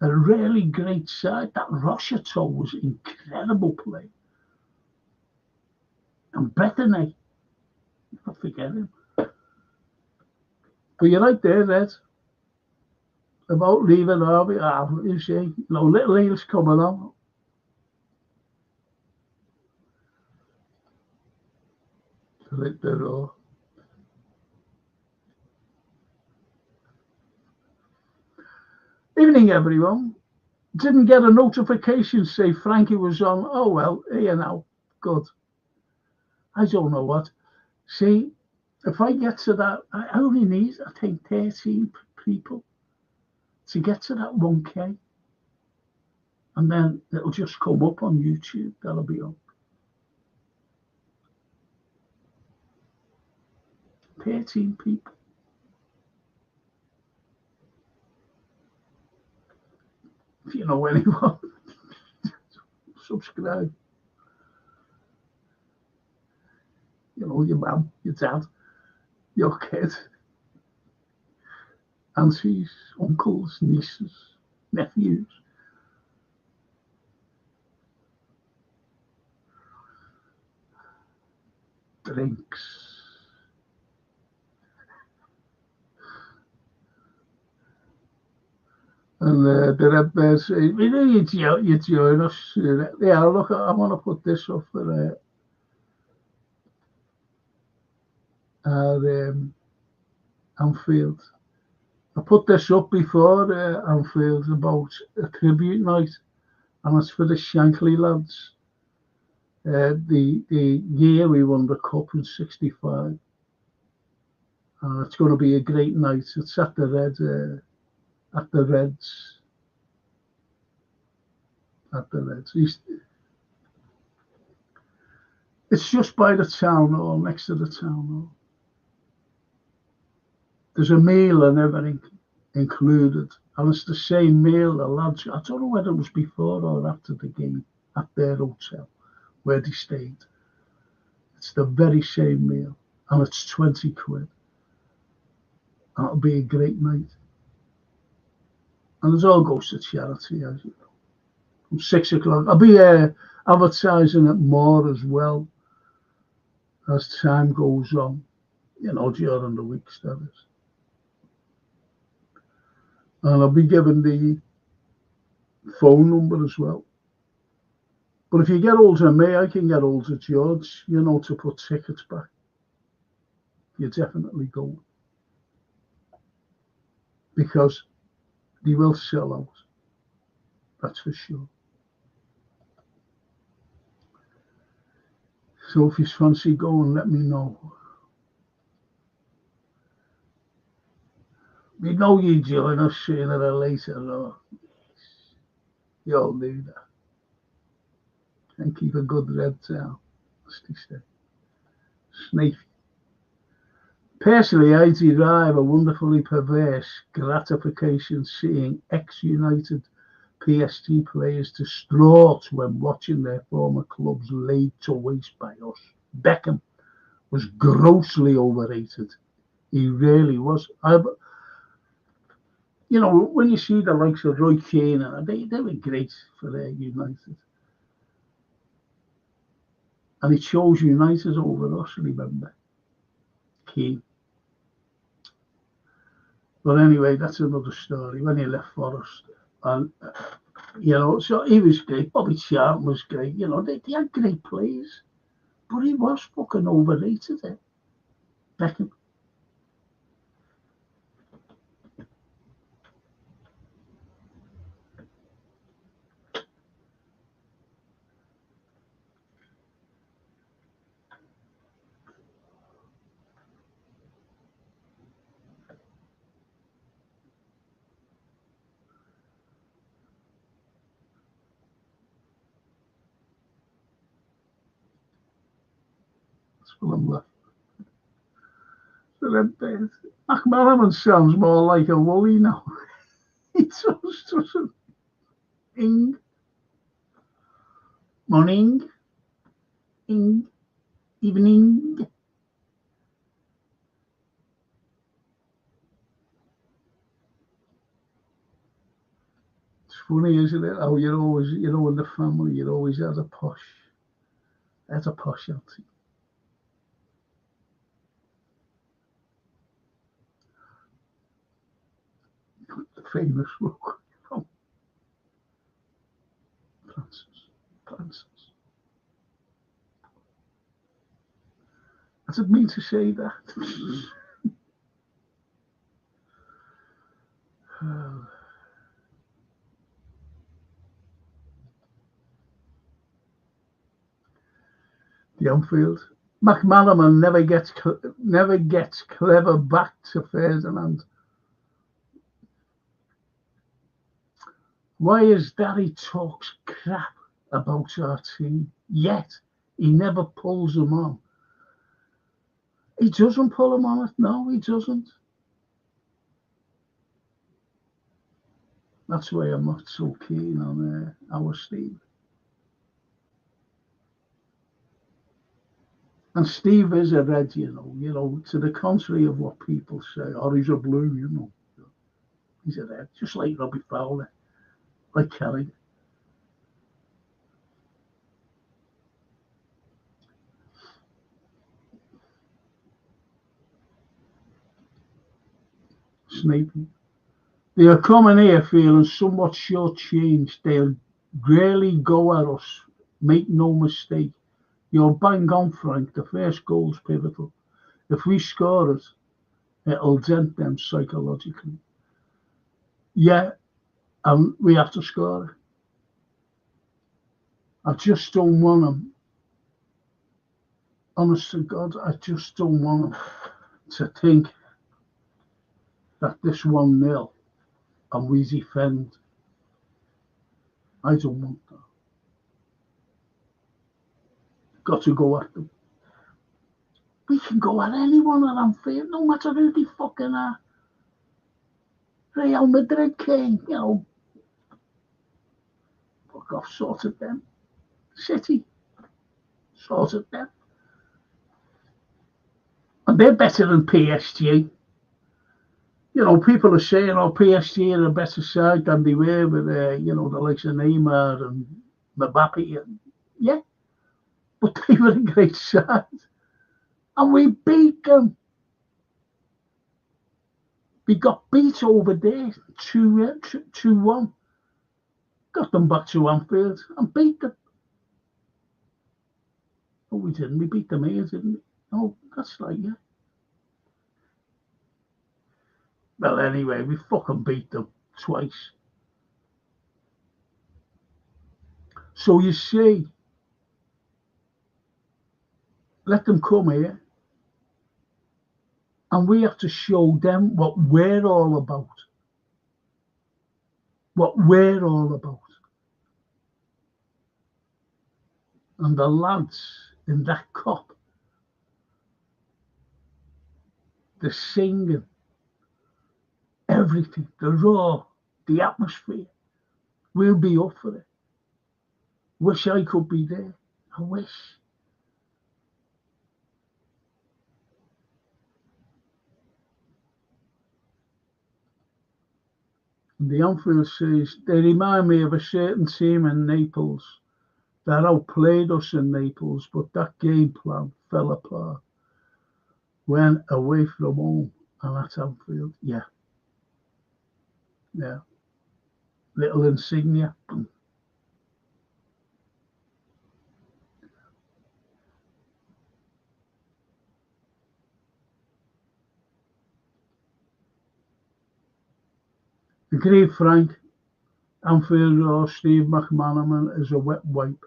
A really great side. That Rocheteau was incredible play. And Bretonnet, I forget him. But you're right there, Ed, about leaving Harvey. You see, little Hale's coming on. Right there, all. Evening, everyone. Didn't get a notification say Frankie was on. Oh, well, here now. Good. I don't know what. See, if I get to that, I only need, I think, 13 people to get to that 1K. And then it'll just come up on YouTube. That'll be up. 13 people. If you know anyone, subscribe. Your mum, your dad, your kid, aunties, uncles, nieces, nephews. Drinks. And the Red Bears say, you join us. Yeah, look, I want to put this up for our Anfield. I put this up before Anfield about a tribute night, and it's for the Shankly lads. The year we won the cup in '65, and it's going to be a great night. It's at the Reds. At the Reds. It's just by the town hall, next to the town hall. There's a meal and everything included, and it's the same meal the lads. I don't know whether it was before or after the game at their hotel where they stayed. It's the very same meal, and it's 20 quid. And it'll be a great night. And it all goes to charity, as you know. From 6 o'clock. I'll be advertising it more as well as time goes on, during the weeks, that is. And I'll be giving the phone number as well. But if you get hold of me, I can get hold of George, to put tickets back. You definitely go. Because they will sell out. That's for sure. So if you fancy going, let me know. We know you join us sooner or later, though. You all do that. And keep a good red tail, as they say. Snake. Personally, I derive a wonderfully perverse gratification seeing ex-United PSG players distraught when watching their former clubs laid to waste by us. Beckham was grossly overrated. He really was. When you see the likes of Roy Keane, they were great for United. And he chose United over us, remember. Keane. But anyway, that's another story. When he left Forest, and so he was great. Bobby Charlton was great. They had great players, but he was fucking overrated. Beckham. That's what I'm left. So then, McManaman sounds more like a woolly now. He just doesn't. Morning. Evening. It's funny, isn't it? How you're always, in the family, you're always as a posh auntie. The famous look from Francis. I didn't mean to say that. The Anfield. McManaman never gets clever back to Ferdinand. Why is Daddy talks crap about our team, yet he never pulls them on? He doesn't pull them on it. No, he doesn't. That's why I'm not so keen on our Steve. And Steve is a red, to the contrary of what people say. Or he's a blue, He's a red, just like Robbie Fowler, like Kelly. Snapey. They are coming here feeling somewhat shortchanged. They'll really go at us. Make no mistake. You're bang on, Frank. The first goal's pivotal. If we score it, it'll dent them psychologically. Yeah, and we have to score it. I just don't want them. Honest to God, I just don't want them to think that this 1-0 and we defend. I don't want that. Got to go at them. We can go at anyone at Anfield, no matter who they fucking are. Real Madrid king, fuck off, sorted them. City, sorted them. And they're better than PSG. People are saying, PSG are a better side than they were with, the likes of Neymar and Mbappe. Yeah, but they were a great side. And we beat them. We got beat over there, 2-1. Got them back to Anfield and beat them. Oh, we didn't. We beat them here, didn't we? Oh, that's right, yeah. Well, anyway, we fucking beat them twice. So you see, let them come here, and we have to show them what we're all about. What we're all about. And the lads in that cup, the singing, everything, the raw, the atmosphere, we'll be up for it. Wish I could be there. I wish. And the Anfield says, they remind me of a certain team in Naples that outplayed us in Naples, but that game plan fell apart. Went away from home and at Anfield. Yeah. Little insignia. Agreed, Frank. Anfield or Steve McManaman is a wet wipe.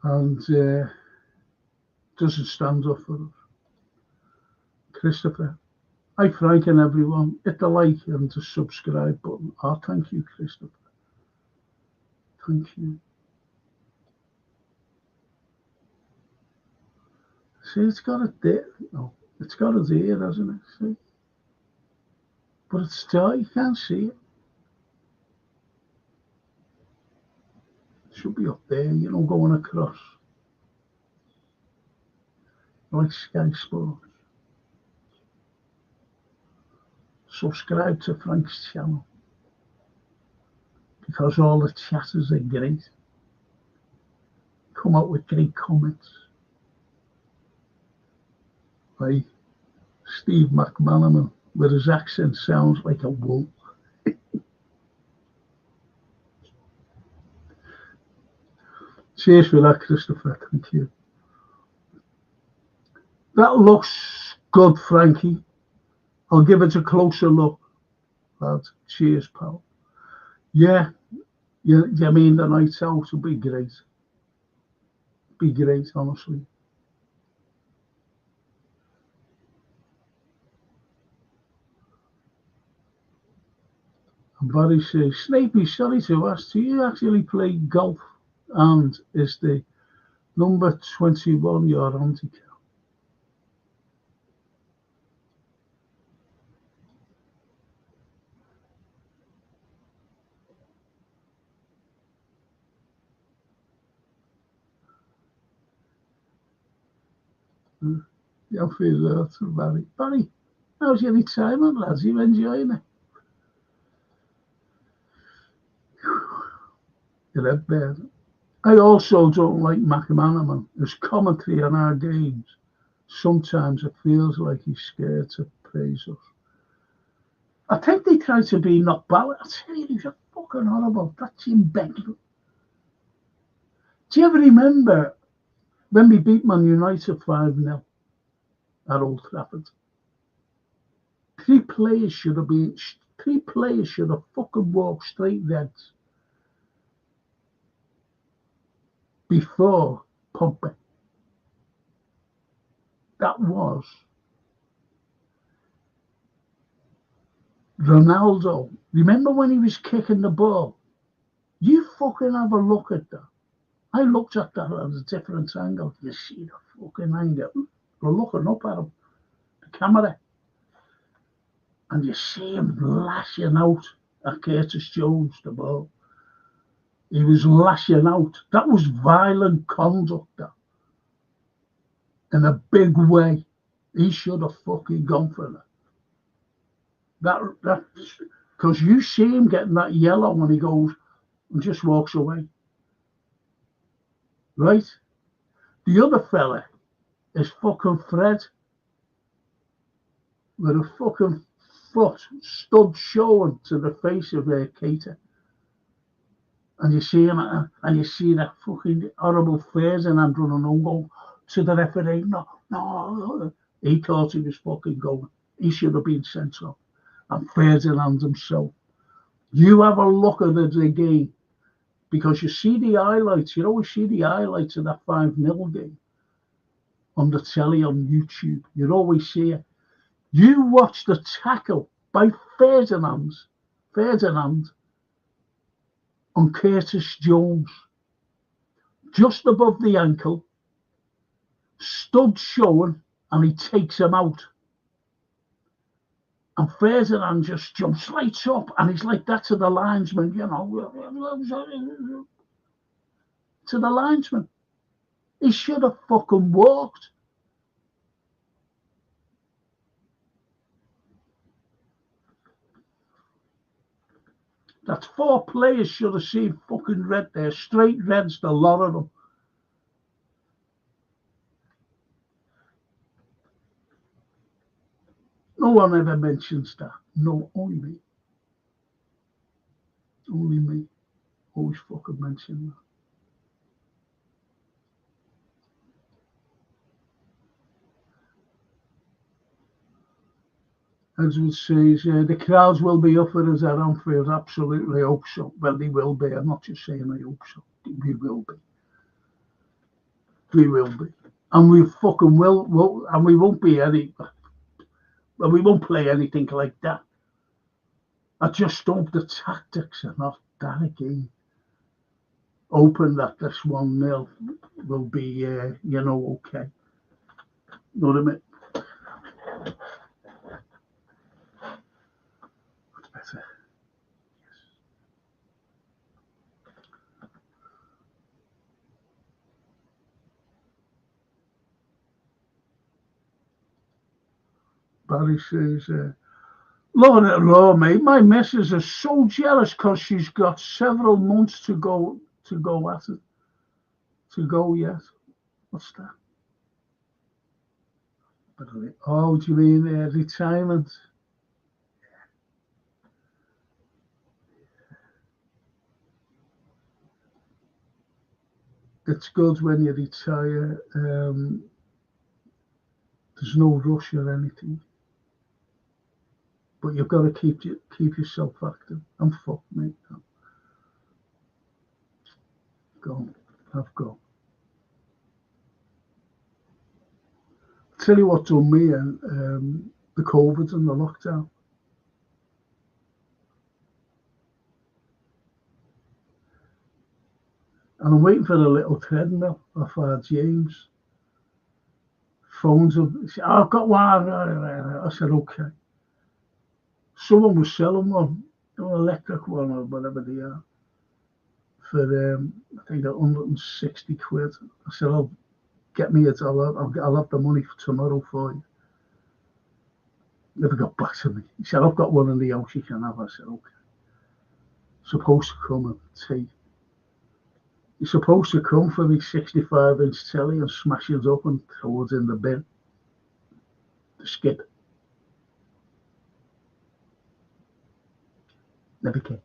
And doesn't stand up for us. Christopher. Hi, Frank and everyone. Hit the like and the subscribe button. Thank you, Christopher. Thank you. See, it's got it there. It's got it there, hasn't it? See? But it's still, you can't see it. It should be up there, going across. Like Sky Sports. Subscribe to Frank's channel. Because all the chatters are great. Come out with great comments. Like Steve McManaman, with his accent sounds like a wolf. Cheers for that, Christopher. Thank you. That looks good, Frankie. I'll give it a closer look, lad. Cheers, pal. Yeah, I mean, the night out will be great. Be great, honestly. And Barry says, Snapey, sorry to ask, do you actually play golf? And is the number 21 your handicap? Yeah, for that, Barry. Barry, how's your retirement, lads? You enjoying it? You're a bed. I also don't like McManaman. His commentary on our games. Sometimes it feels like he's scared to praise us. I think they try to be not balanced. I tell you, he's a fucking horrible. That Jim Beckman. Do you ever remember when we beat Man United 5-0 at Old Trafford? Three players should have fucking walked straight reds before Pogba. That was Ronaldo. Remember when he was kicking the ball? You fucking have a look at that. I looked at that at a different angle. You see the fucking angle. We're looking up at him, the camera, and you see him lashing out at Curtis Jones, the ball. He was lashing out. That was violent conduct, that. In a big way. He should have fucking gone for it. That, because you see him getting that yellow when he goes and just walks away. Right? The other fella is fucking Fred with a fucking foot stood showing to the face of Keita. And you see him, and you see that fucking horrible Ferdinand running on, go to the referee. No. He thought he was fucking going. He should have been sent off. And Ferdinand himself. You have a look at the game, because you see the highlights. You always see the highlights of that 5-0 game on the telly on YouTube. You always see it. You watch the tackle by Ferdinand on Curtis Jones, just above the ankle, stood showing, and he takes him out. And Ferdinand just jumps right up, and he's like that to the linesman, to the linesman. He should have fucking walked. That's 4 players should have seen fucking red there. Straight reds, the lot of them. No one ever mentions that. No, only me. Only me. Always fucking mention that. Edward says, the crowds will be up for us at Anfield. Absolutely, I hope so. Well, they will be. I'm not just saying I hope so. We will be. We will be. And we fucking will, and we won't be any, well, we won't play anything like that. I just hope the tactics are not that again. Open that this 1-0 will be, okay. You know what I mean? What's better? Yes. Barry says, Lord at Raw, mate, my missus is so jealous because she's got several months to go at it. To go yet. What's that? Oh, do you mean retirement? It's good when you retire. There's no rush or anything. But you've got to keep yourself active. I'm fucked, mate. Go. I've gone. Tell you what done me and the COVID and the lockdown. And I'm waiting for the little treadmill off our James. Phones up. I've got one. I said, okay. Someone was selling one, an electric one or whatever they are, for I think 160 quid. I said, I'll get me it. I'll have the money for tomorrow for you. Never got back to me. He said, I've got one in the house you can have. I said, okay. Supposed to come and take. He's supposed to come for me 65-inch telly and smash it up and throw it in the bin. The skip. Never came.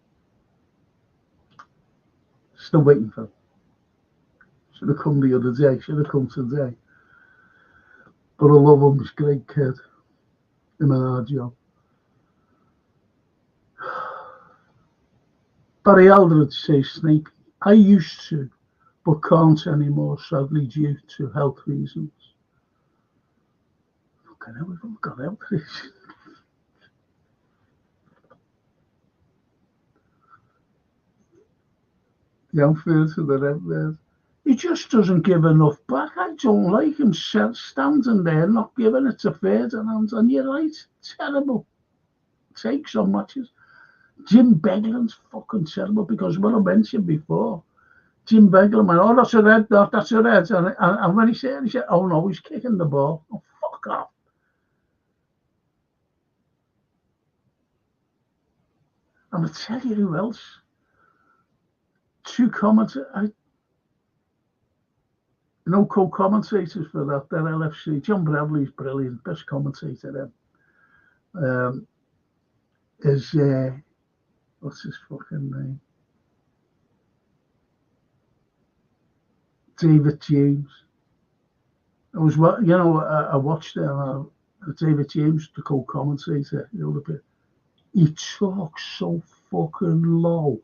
Still waiting for him. Should have come the other day. Should have come today. But I love him. He's a great kid. Him and our job. Barry Aldridge says, Snake, I used to, but can't anymore, sadly, due to health reasons. Fucking hell, we've all got health reasons. The outfield to the red there. He just doesn't give enough back. I don't like him standing there, not giving it to Ferdinand. And you're right, terrible takes on matches. Jim Beglin's fucking terrible because what I mentioned before, Jim Beglin went, oh, that's a red, that's a red. And when he said, oh no, he's kicking the ball. Oh, fuck off. And I tell you who else. Two commentators, co-commentators for that LFC. John Bradley's brilliant, best commentator then. Is, what's his fucking name? David James. I watched David James, the co-commentator, he talks so fucking low.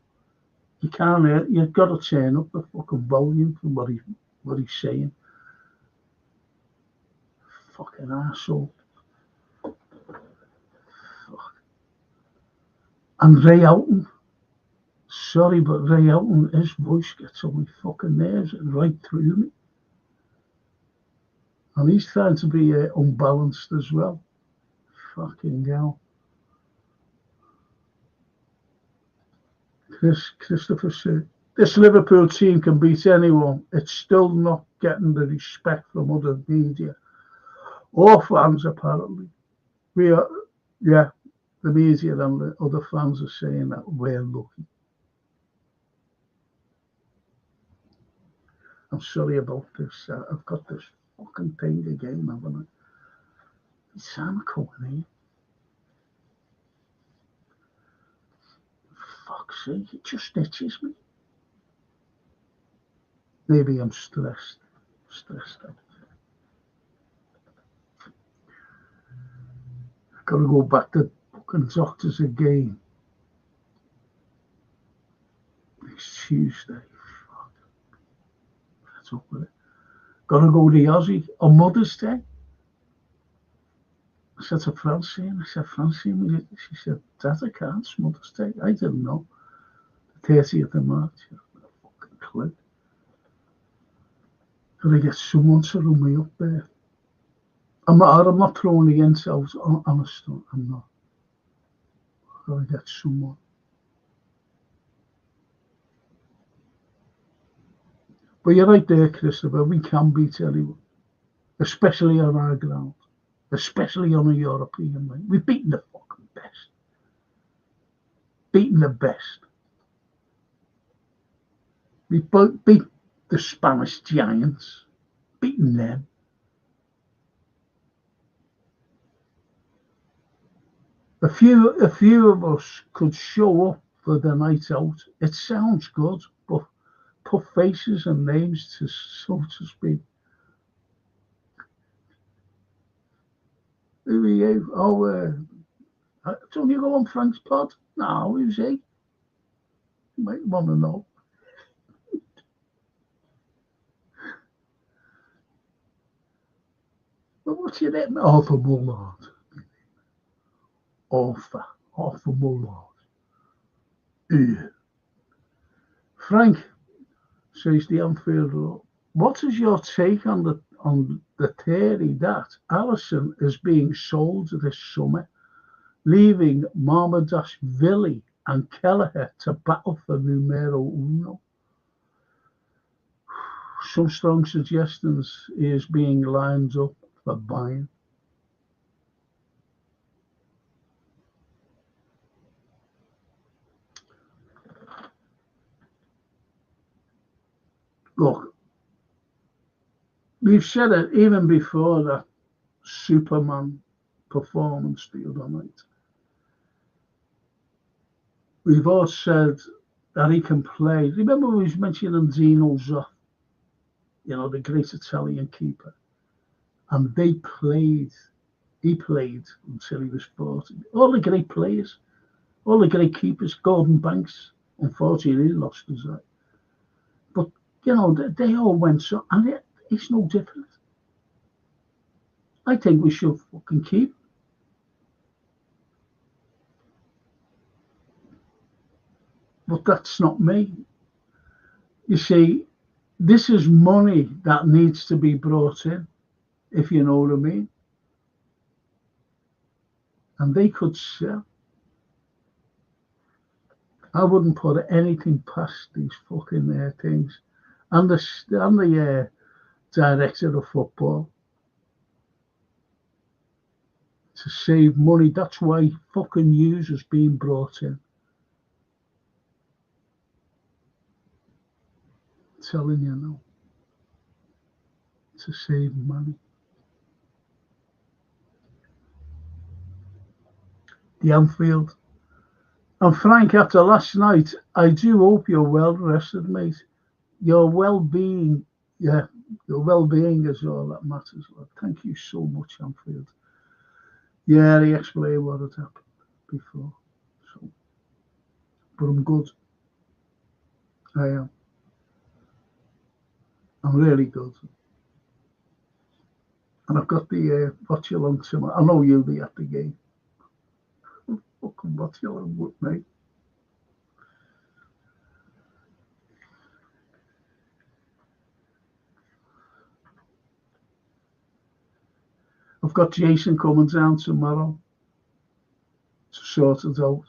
You can't hear. You've got to turn up the fucking volume from what he's saying. Fucking arsehole. Fuck. And Ray Houghton. Sorry, but Ray Houghton, his voice gets on my fucking nerves and right through me. And he's trying to be unbalanced as well. Fucking hell. Christopher said, this Liverpool team can beat anyone. It's still not getting the respect from other media or fans, apparently. The media and the other fans are saying that we're lucky. I'm sorry about this. I've got this fucking thing again, haven't I? It's Sam coming here. Fuck's sake, it just itches me. Maybe I'm stressed out. I've got to go back to fucking doctors again. Next Tuesday. Fuck. That's up with it. Got to go to Aussie on Mother's Day. I said to Francine, Francine, she said, Dad, I can't, it's Mother's Day. I didn't know. The 30th of March, I had a fucking clue. Got to get someone to run me up there. I'm not throwing the insults, honestly, I'm not. I've got to get someone. But you're right there, Christopher, we can beat anyone, especially on our ground. Especially on a European way. We've beaten the fucking best. Beaten the best. We beat the Spanish giants. Beaten them. A few of us could show up for the night out. It sounds good, but put faces and names to, so to speak. Who are you? Oh, don't you go on Frank's pod? No, who's he? You might want to know. But what's your name? Arthur Mullard. Arthur Mullard. Yeah. Frank says the Anfield Road. What is your take on the theory that Alisson is being sold this summer, leaving Marmadashvili and Kelleher to battle for numero uno? some strong suggestions is being lined up for buying. Look, we've said it even before that Superman performance the other night. We've all said that he can play. Remember we was mentioning Zeno Zoff, the great Italian keeper. And he played until he was 40. All the great players, all the great keepers, Gordon Banks, unfortunately, he lost his eye. But, they all went so, and it's no different. I think we should fucking keep. But that's not me. You see, this is money that needs to be brought in, if you know what I mean. And they could sell. I wouldn't put anything past these fucking things. And the director of football to save money. That's why fucking users being brought in. Telling you now, to save money. The Anfield. And Frank, after last night, I do hope you're well rested, mate. Your well-being, your well-being is all that matters. Lord. Thank you so much, Anfield. Yeah, he explained what had happened before. So, but I'm good. I am. I'm really good. And I've got the watch along tomorrow. I know you'll be at the game. Fucking watch along with me. I've got Jason coming down tomorrow to sort it out.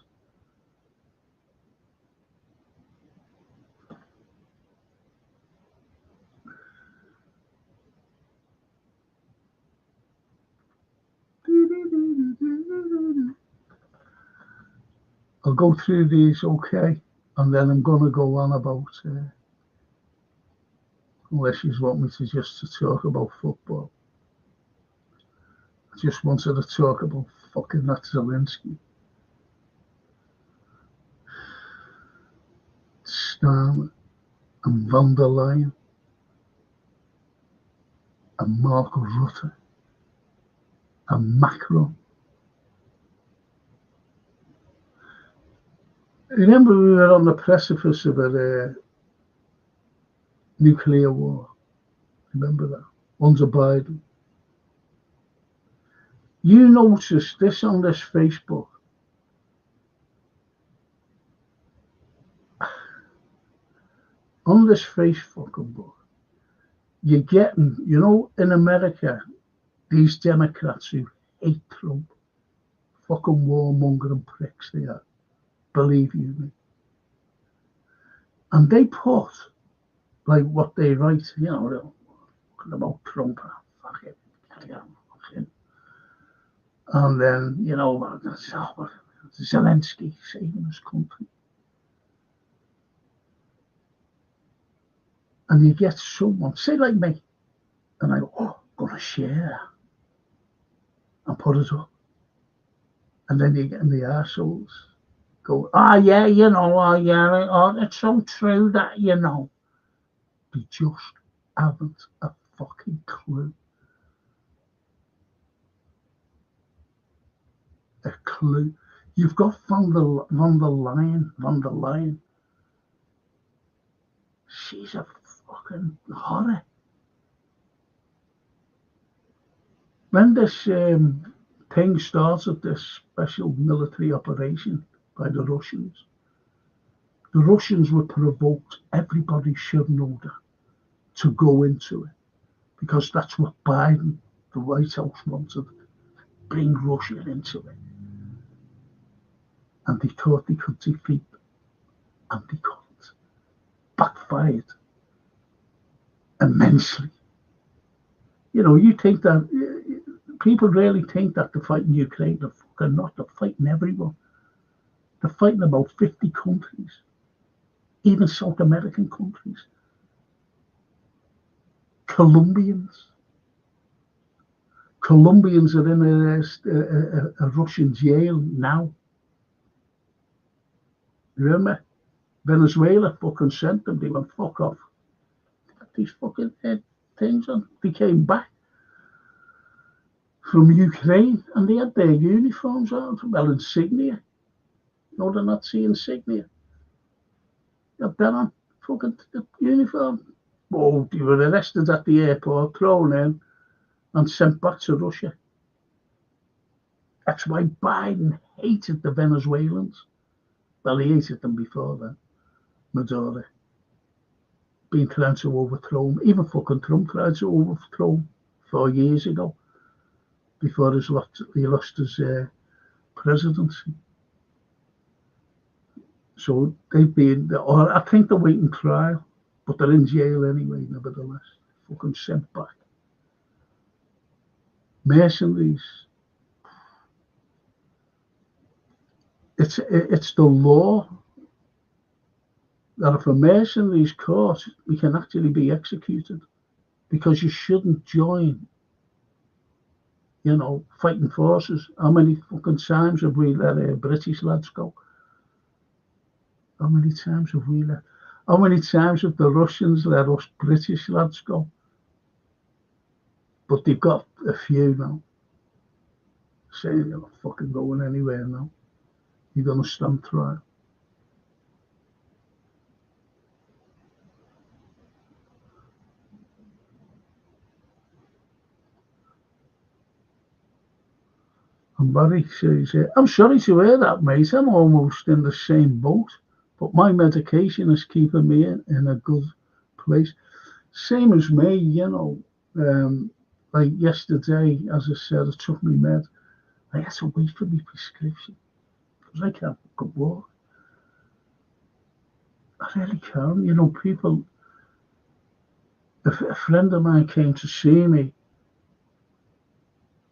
I'll go through these okay, and then I'm going to go on about, unless you want me to talk about football. I just wanted to talk about fucking that Zelensky. Starmer and von der Leyen and Mark Rutte and Macron. Remember we were on the precipice of a nuclear war. Remember that? Under Biden. You notice this on this Facebook. On this Facebook book, you're getting, in America, these Democrats who hate Trump, fucking warmongering pricks they are. Believe you me. And they put, like what they write, about Trump, fucking. And then, Zelensky saving his country. And you get someone, say like me, and I go, I'm going to share and put it up. And then you get in the arseholes. Go, yeah, it's so true that, They just haven't a fucking clue. A clue. You've got von der Leyen. She's a fucking horror. When this thing started, this special military operation by the Russians were provoked. Everybody should know that, to go into it, because that's what Biden, the White House, wanted. Bring Russia into it. And they thought they could defeat them, and they couldn't. Backfired. immensely. You know, you think that people really think that the fight in Ukraine, they're fucking not. They're fighting everyone. They're fighting about 50 countries, even South American countries. Colombians are in a Russian jail now. Remember? Venezuela fucking sent them. They went, fuck off. These fucking things on. They came back from Ukraine and they had their uniforms on. Well, insignia. No, the Nazi insignia. They had that on. Fucking the uniform. Oh, they were arrested at the airport, thrown in, and sent back to Russia. That's why Biden hated the Venezuelans. Well, he hated them before then. Maduro. Being trying to overthrow him. Even fucking Trump tried to overthrow him 4 years ago before he lost his presidency. So they've been, or I think they're waiting trial, but they're in jail anyway, nevertheless. Fucking sent back. Mercenaries. It's the law that if a mercenary is caught, he can actually be executed because you shouldn't join, you know, fighting forces. How many fucking times have we let British lads go? How many times have we let? How many times have the Russians let us British lads go? But they've got a few now saying you're not fucking going anywhere now. You're going to stand trial. And Barry says, I'm sorry to hear that, mate. I'm almost in the same boat, but my medication is keeping me in a good place. Same as me, you know. Like yesterday, as I said, I took my med. I had to wait for my prescription because I can't fucking walk. I really can't. You know, people. A friend of mine came to see me,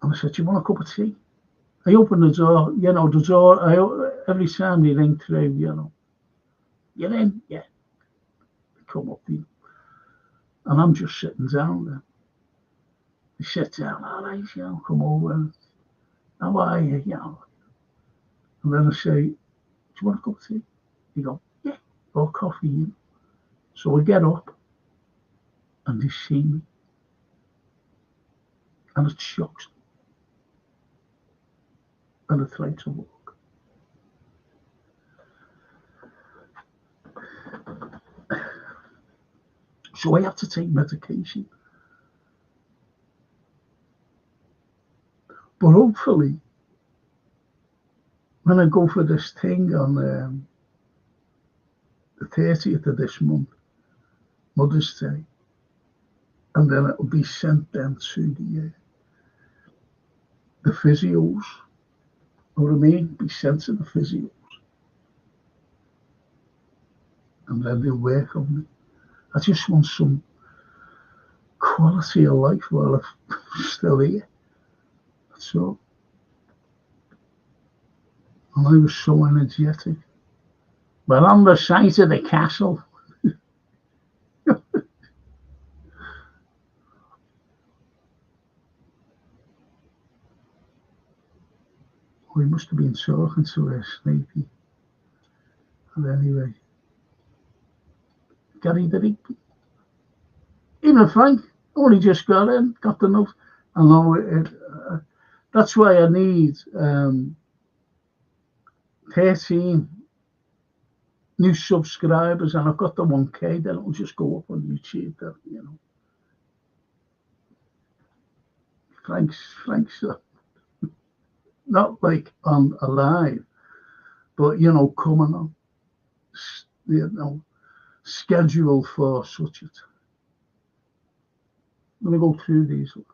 and I said, "Do you want a cup of tea?" I opened the door. You know, the door. Every time they ring through, you know, you're in, yeah. Come up, and I'm just sitting down there. He sat down, all right, you know, come over. How are you? You know. And then I say, "Do you want a cup of tea?" He go, "Yeah," or coffee. You know. So I get up, and they see me, and it shocks them, and I try to walk. So I have to take medication. But hopefully, when I go for this thing on the 30th of this month, Mother's Day, and then it'll be sent then to the physios. You know what I mean? Be sent to the physios. And then they'll work on me. I just want some quality of life while I'm still here. That's all. And I was so energetic. But on the site of the castle, we must have been talking to her, Snaky. And anyway, Gary, did he? Even Frank only just got in, got the note. I know that's why I need 13 new subscribers, and I've got the 1K. Then it'll just go up on YouTube. You know, Frank's not like on a live, but you know, coming on, you know, scheduled for such a time. I'm gonna go through these ones.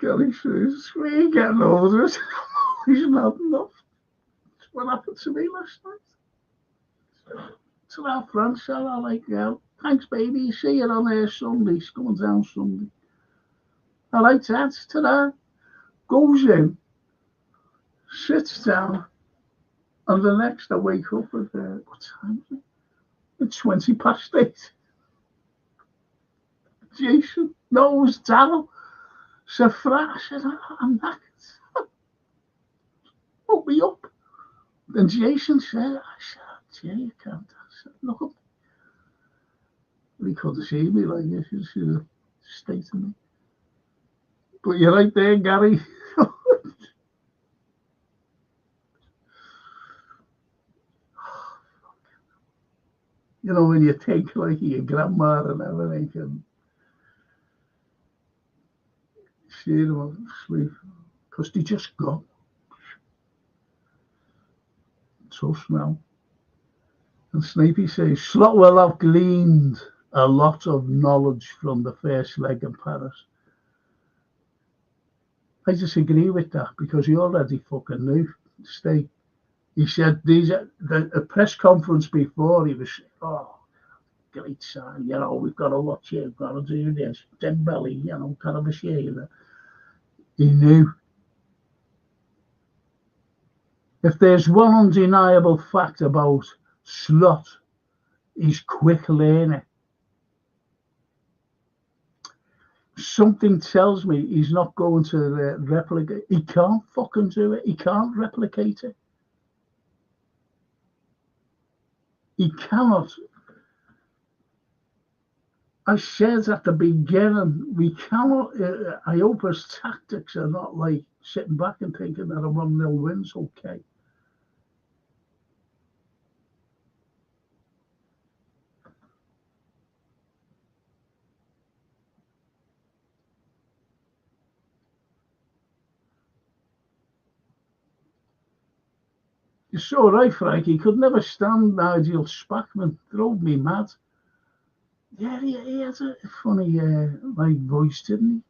Johnny says, we ain't getting over it. He's not enough. That's what happened to me last night. To our friends, said, I like, thanks, baby. See you on there Sunday. He's coming down Sunday. I like that. Ta-da. Goes in, sits down, and the next I wake up at, what time is it? At 20 past 8. Jason, no, it was Darryl. Said, Fran, I said, I'm knackered. Woke me up. And Jason said, I said, Jay, you can't. I said, look up. He couldn't see me like this. You see the state of me. But you're right there, Gary. You know, when you think like your grandma and everything, and see them asleep, because they just gone. Tough smell. And Snapey says, Slotwell have gleaned a lot of knowledge from the first leg in Paris. I disagree with that because he already fucking knew. Stay. He said the press conference before he was saying, oh, great sign, you know, we've got to watch it, we've got to do this, dead belly, you know, kind of a shame. He knew. If there's one undeniable fact about Slot, he's quick learner. Something tells me he's not going to replicate. He can't fucking do it. He can't replicate it. He cannot. I said at the beginning, we cannot. I hope his tactics are not like sitting back and thinking that a 1-0 win's okay. You're so right, Frank. He could never stand Nigel Spackman. Drove me mad. Yeah, he has a funny like voice, didn't he?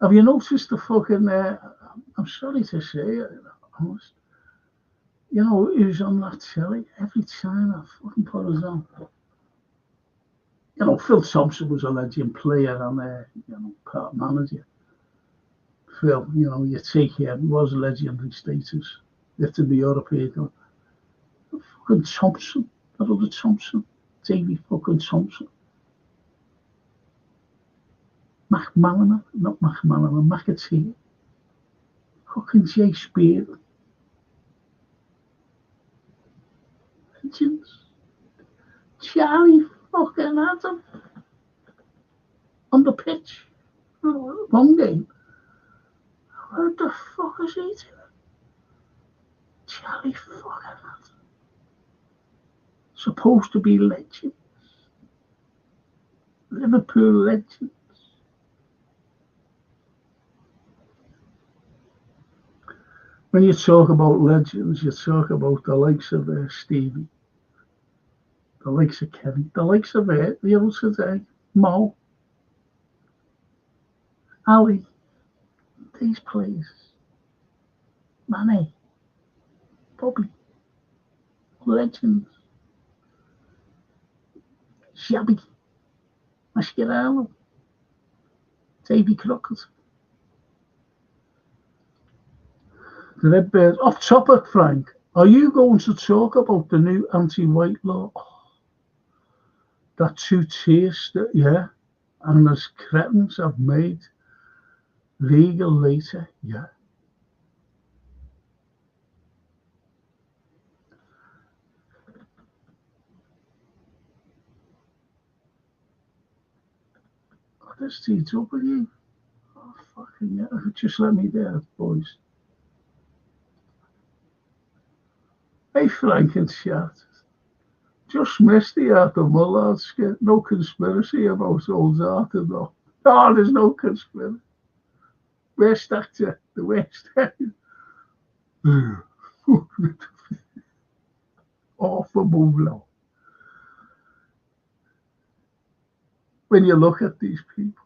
Have you noticed the fucking? I'm sorry to say it, honest. You know, he was on that telly every time I fucking put us on. You know, Phil Thompson was a legend player and you know, part manager. Phil, you know, you take him, he was a legendary status. You have to be European. Fucking Thompson, that other Thompson, Davy fucking Thompson. McManaman, not McManaman, McAtee. Fucking Jay Spear. Legends. Charlie fucking Adam. On the pitch. One game. What the fuck is he doing? Charlie fucking Adam. Supposed to be legends. Liverpool legends. When you talk about legends, you talk about the likes of Stevie, the likes of Kevin, the likes of the old today, Mo, Ali, these players, Manny, Bobby, legends, Shabby, Mascherano, Davy Crockett. The Redbirds. Off topic, Frank. Are you going to talk about the new anti-white law? Oh, that 2 tiers, yeah, and as cretins have made legal later, yeah. Oh, this TW. Oh, fucking yeah. Just let me there, boys. Hey, Frank and chat. Just missed the Arthur Mullard skit. No conspiracy about old Arthur, though. No, there's no conspiracy. Worst actor, the worst actor. Awful move. When you look at these people,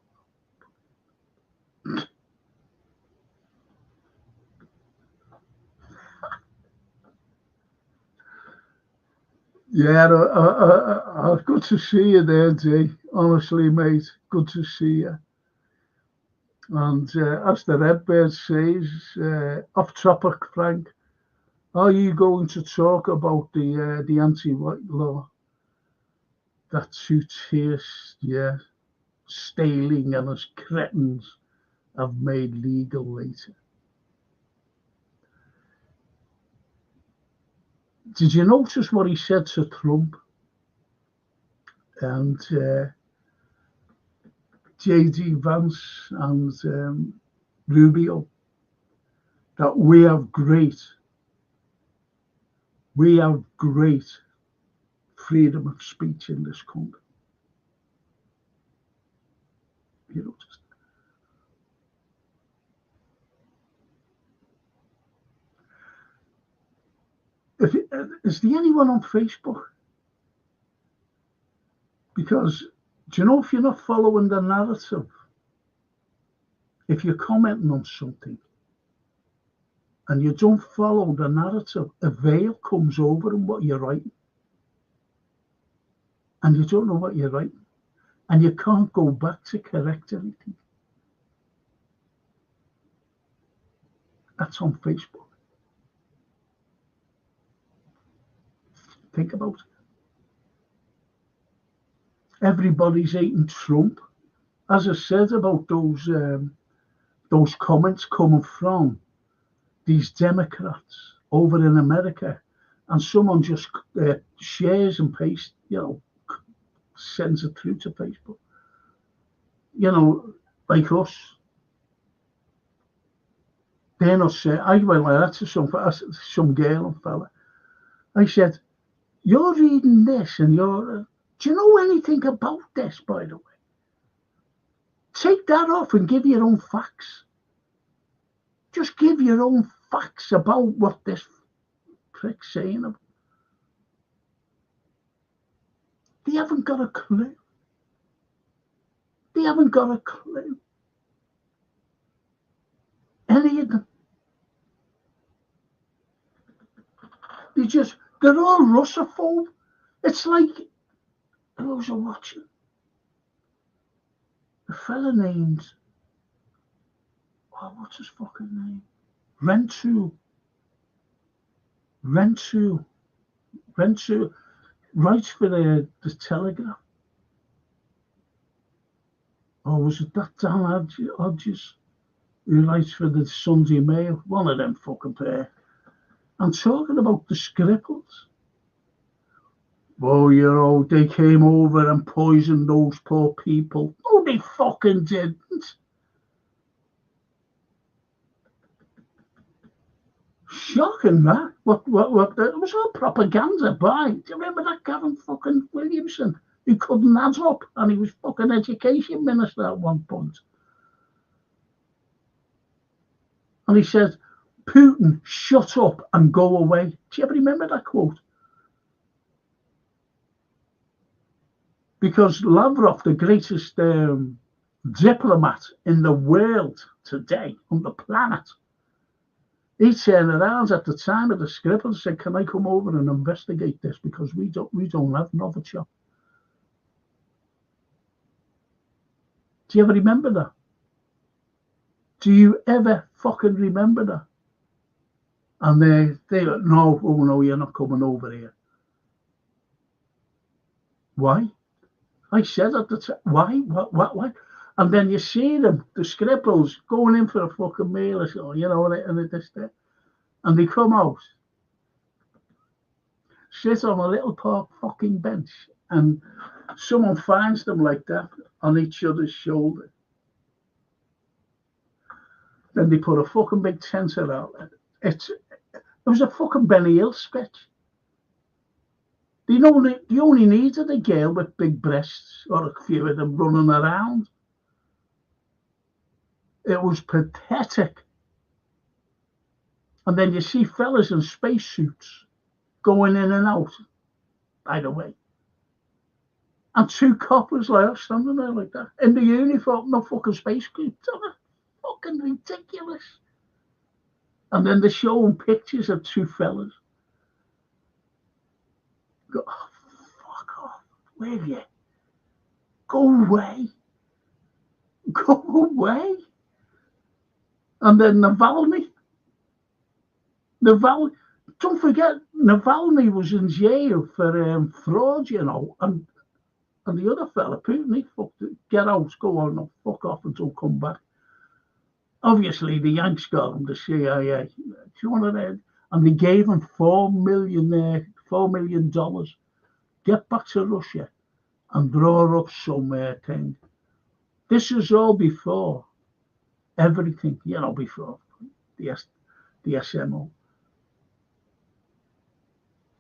Yeah, good to see you there, Jay. Honestly, mate, good to see you. And as the Redbird says, off topic, Frank, are you going to talk about the anti-white law that two tears, yeah, Staling and us cretins have made legal later? Did you notice what he said to Trump and J.D. Vance and Rubio? That we have great freedom of speech in this country. You know, is there anyone on Facebook? Because do you know, if you're not following the narrative, if you're commenting on something and you don't follow the narrative, a veil comes over in what you're writing, and you don't know what you're writing, and you can't go back to correct anything. That's on Facebook. Think about it. Everybody's hating Trump. As I said about those comments coming from these Democrats over in America, and someone just shares and pastes, sends it through to Facebook. Like us, they're not saying. I went like that to some girl and fella. I said, "You're reading this, and do you know anything about this, by the way? Take that off and give your own facts. Just give your own facts about what this prick's saying." They haven't got a clue. They haven't got a clue. Any of them. They're all Russophobe. It's like, those are watching. A fella named, what's his fucking name? Rentu writes for the Telegraph. Or was it that Dan Hodges who writes for the Sunday Mail? One of them fucking pair. I'm talking about the Skripals. Oh, they came over and poisoned those poor people. No, they fucking didn't. Shocking, that. What, it was all propaganda by. Do you remember that Gavin fucking Williamson, who couldn't add up, and he was fucking education minister at one point? And he said, "Putin, shut up and go away." Do you ever remember that quote? Because Lavrov, the greatest diplomat in the world today, on the planet, he turned around at the time of the script and said, "Can I come over and investigate this, because we don't have Novichok." Do you ever remember that? Do you ever fucking remember that? And they like, no, you're not coming over here. Why? I said at the time, why? What? And then you see them, the Skripals, going in for a fucking meal or so, and they come out, sit on a little park fucking bench, and someone finds them like that on each other's shoulder. Then they put a fucking big tent out. It was a fucking Benny Hill sketch. They only needed a girl with big breasts, or a few of them running around. It was pathetic. And then you see fellas in spacesuits going in and out, by the way. And two coppers like us standing there like that, in the uniform, no fucking spacesuits. Fucking ridiculous. And then they're showing pictures of two fellas go, oh, fuck off, will you? Go away. Go away. And then Navalny, don't forget, Navalny was in jail for fraud, you know, and the other fella, Putin, he fucked it. Get out, go on, no, fuck off and don't come back. Obviously, the Yanks got him, the CIA. Do you want to? And they gave him $4 million. Get back to Russia and draw up some thing. This is all before everything, you know, before the SMO.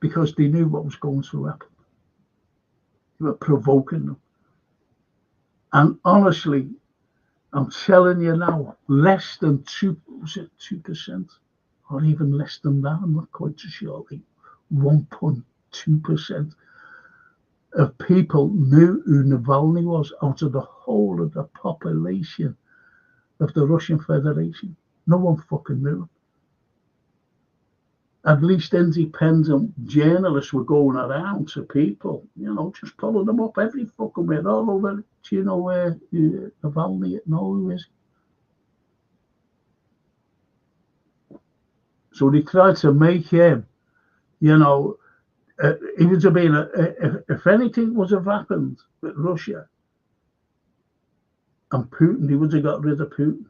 Because they knew what was going to happen. They were provoking them. And honestly, I'm telling you now, less than 2%, or even less than that, I'm not quite so sure, like 1.2% of people knew who Navalny was out of the whole of the population of the Russian Federation. No one fucking knew him. At least independent journalists were going around to people, you know, just pulling them up every fucking way, all over. Do you know where Navalny? No, who is he? So they tried to make him, you know, he would have been, if anything was have happened with Russia and Putin, they would have got rid of Putin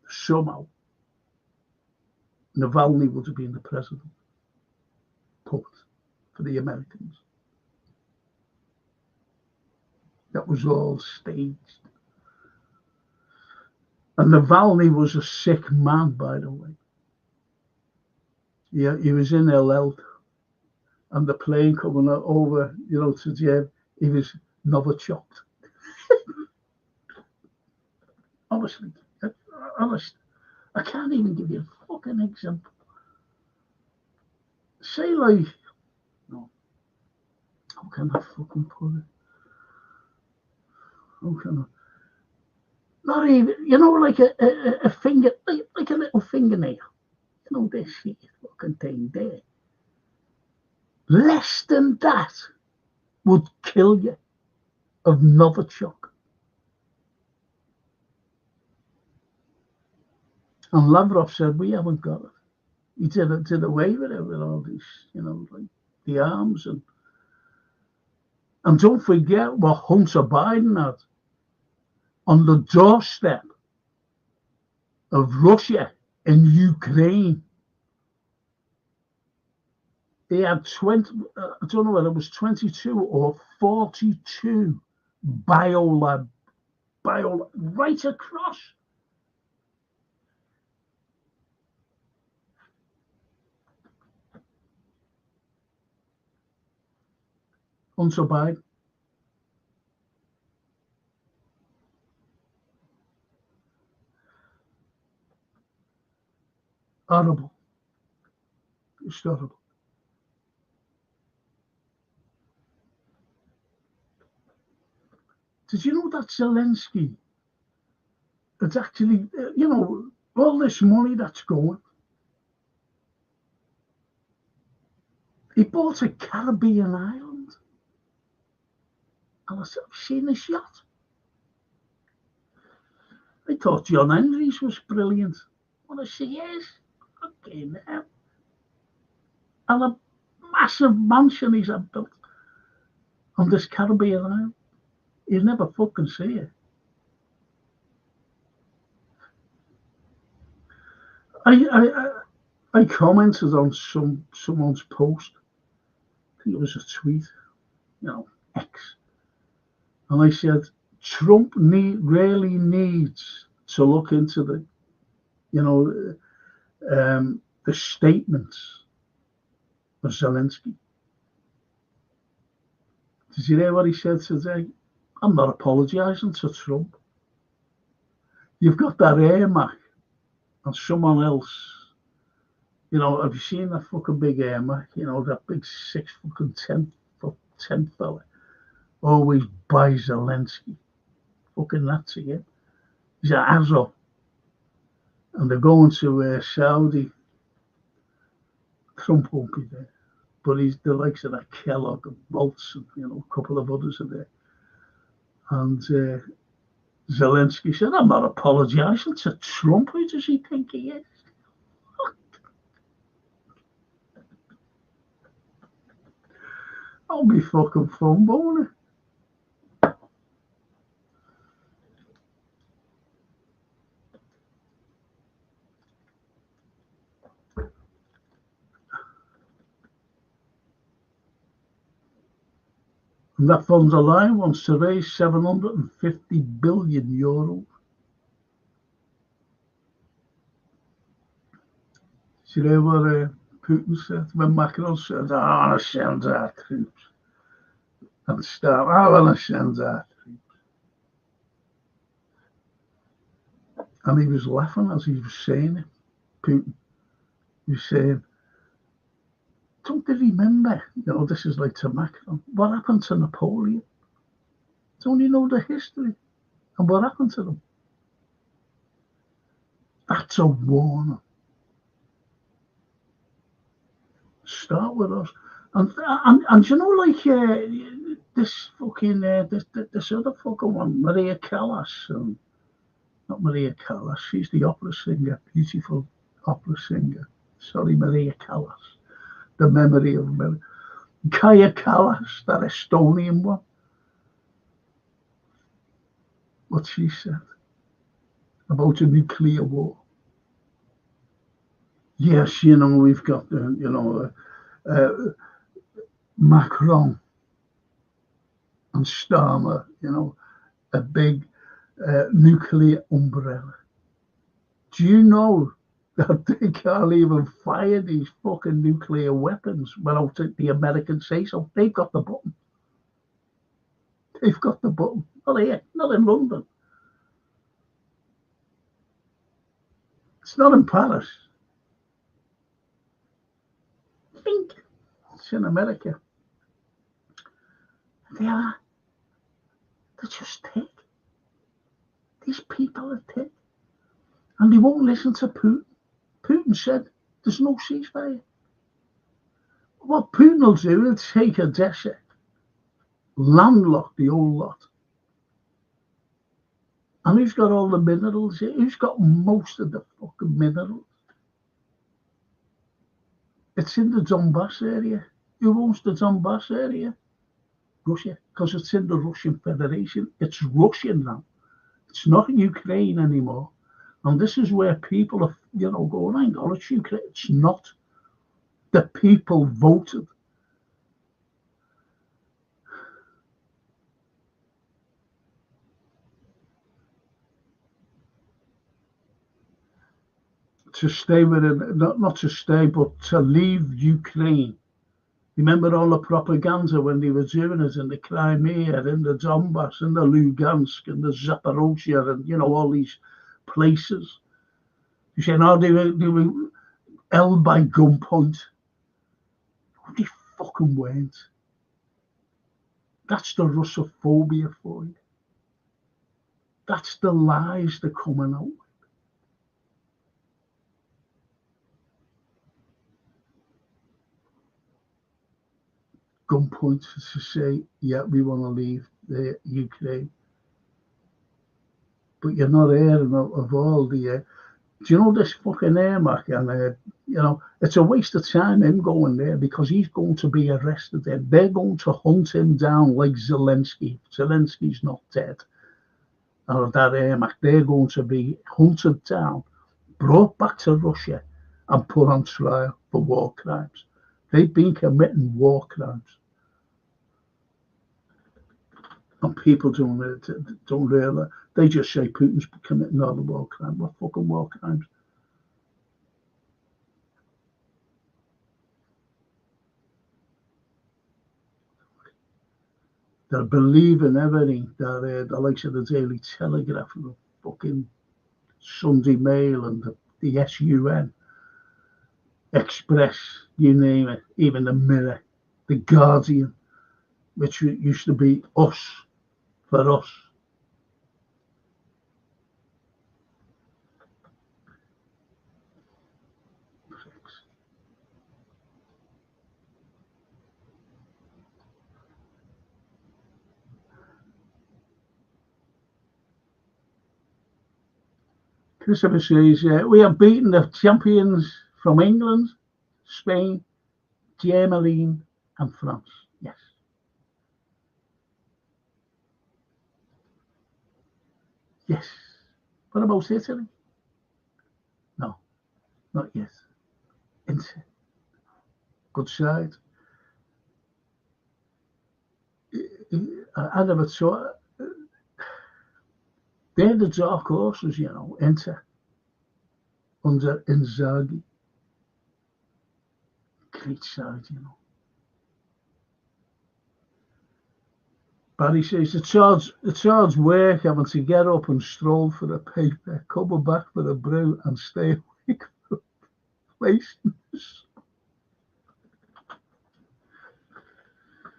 somehow. Navalny would have been the president. Put for the Americans. That was all staged. And Navalny was a sick man, by the way. Yeah, he was in LL, and the plane coming over, you know, to jail, he was Novichoked. Honestly, I can't even give you a fucking example. Say like, no, how can I fucking put it? How can I? Not even, you know, like a finger, like a little fingernail. You know, this shit fucking thing there. Less than that would kill you of Novichok. And Lavrov said, we haven't got it. He did away with it with all these, you know, like the arms and don't forget what Hunter Biden had on the doorstep of Russia and Ukraine. He had 20, I don't know whether it was 22 or 42 biolab right across. Hunter Biden. Horrible. It's horrible. Did you know that Zelensky it's actually, you know, all this money that's going? He bought a Caribbean island. And I said, I've seen this yacht. I thought John Henry's was brilliant. What I see is, okay, now. And a massive mansion he's built on this Caribbean island. You never fucking see it. I commented on someone's post. I think it was a tweet, you know, X. And I said, Trump really needs to look into the, you know, the statements of Zelensky. Did you hear what he said today? I'm not apologising to Trump. You've got that air Mac and someone else. You know, have you seen that fucking big air Mac? You know, that big 6'10" fella. Always buys Zelensky. Fucking that's again. He's an Azov. And they're going to Saudi. Trump won't be there. but he's the likes of that Kellogg and Waltz and a couple of others are there. And Zelensky said, "I'm not apologising to Trump. Who does he think he is?" That'll be fucking fun, won't it? And that von der Leyen wants to raise 750 billion euros. See there what Putin said when Macron said, "I want to send our troops." And start, "I want to send our troops." And he was laughing as he was saying it. Putin, he was saying, "Don't they remember, this is like to Macron, what happened to Napoleon? Don't you know the history and what happened to them? That's a warning. Start with us." And this fucking this other fucking one, Maria Callas, not Maria Callas, she's the opera singer, beautiful opera singer. Sorry, Maria Callas, the memory of Kaya Callas, that Estonian one. What she said about a nuclear war. Yes, we've got Macron and Starmer, a big nuclear umbrella. Do you know that they can't even fire these fucking nuclear weapons without the Americans say so? They've got the button. They've got the button. Not here, not in London. It's not in Paris. Think it's in America. They're just thick. These people are thick. And they won't listen to Putin. Putin said there's no ceasefire. What Putin will do, he'll take a desert, landlock the whole lot. And who's got all the minerals here? Who's got most of the fucking minerals? It's in the Donbass area. Who owns the Donbass area? Russia, because it's in the Russian Federation. It's Russian now. It's not Ukraine anymore. And this is where people are, going, hang on, it's Ukraine. It's not. The people voted. To stay within, not to stay, but to leave Ukraine. Remember all the propaganda when they were doing it in the Crimea, in the Donbass, in the Lugansk, in the Zaporozhye, and all these places. You say, no, they were held by gunpoint. They fucking weren't. That's the Russophobia for you. That's the lies that are coming out. Gunpoint to say, yeah, we want to leave the Ukraine. But you're not hearing of all the... do you know this fucking Ermac? And, it's a waste of time him going there because he's going to be arrested there. They're going to hunt him down like Zelensky. Zelensky's not dead. Or that Ermac. They're going to be hunted down, brought back to Russia and put on trial for war crimes. They've been committing war crimes. And people don't realize. They just say Putin's committing all the war crimes. What fucking war crimes? They're believing everything that the likes of the Daily Telegraph and the fucking Sunday Mail and the SUN, Express, you name it, even the Mirror, the Guardian, which used to be us, for us. Christopher says, we have beaten the champions from England, Spain, Germany, and France. Yes. Yes. What about Italy? No, not yet. Inter. Good side. I never saw. They're the dark horses, you know. Inter. Under Inzaghi. Great side, you know. Barry says it's hard work having to get up and stroll for a paper, come back for a brew, and stay awake for places.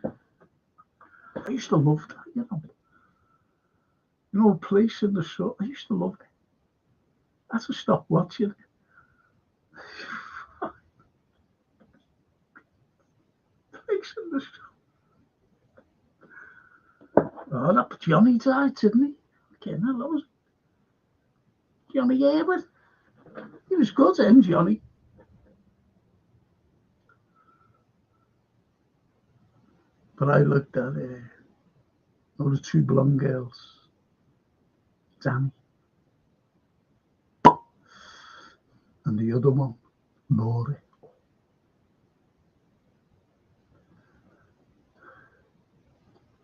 I used to love that, you know. You know, a place in the sun. I used to love it. I had to stop watching it. Place in the sun. Oh, that Johnny died, didn't he? Okay, that was Johnny Hayward. He was good, Johnny. But I looked at the two blonde girls, Danny, and the other one, Laurie.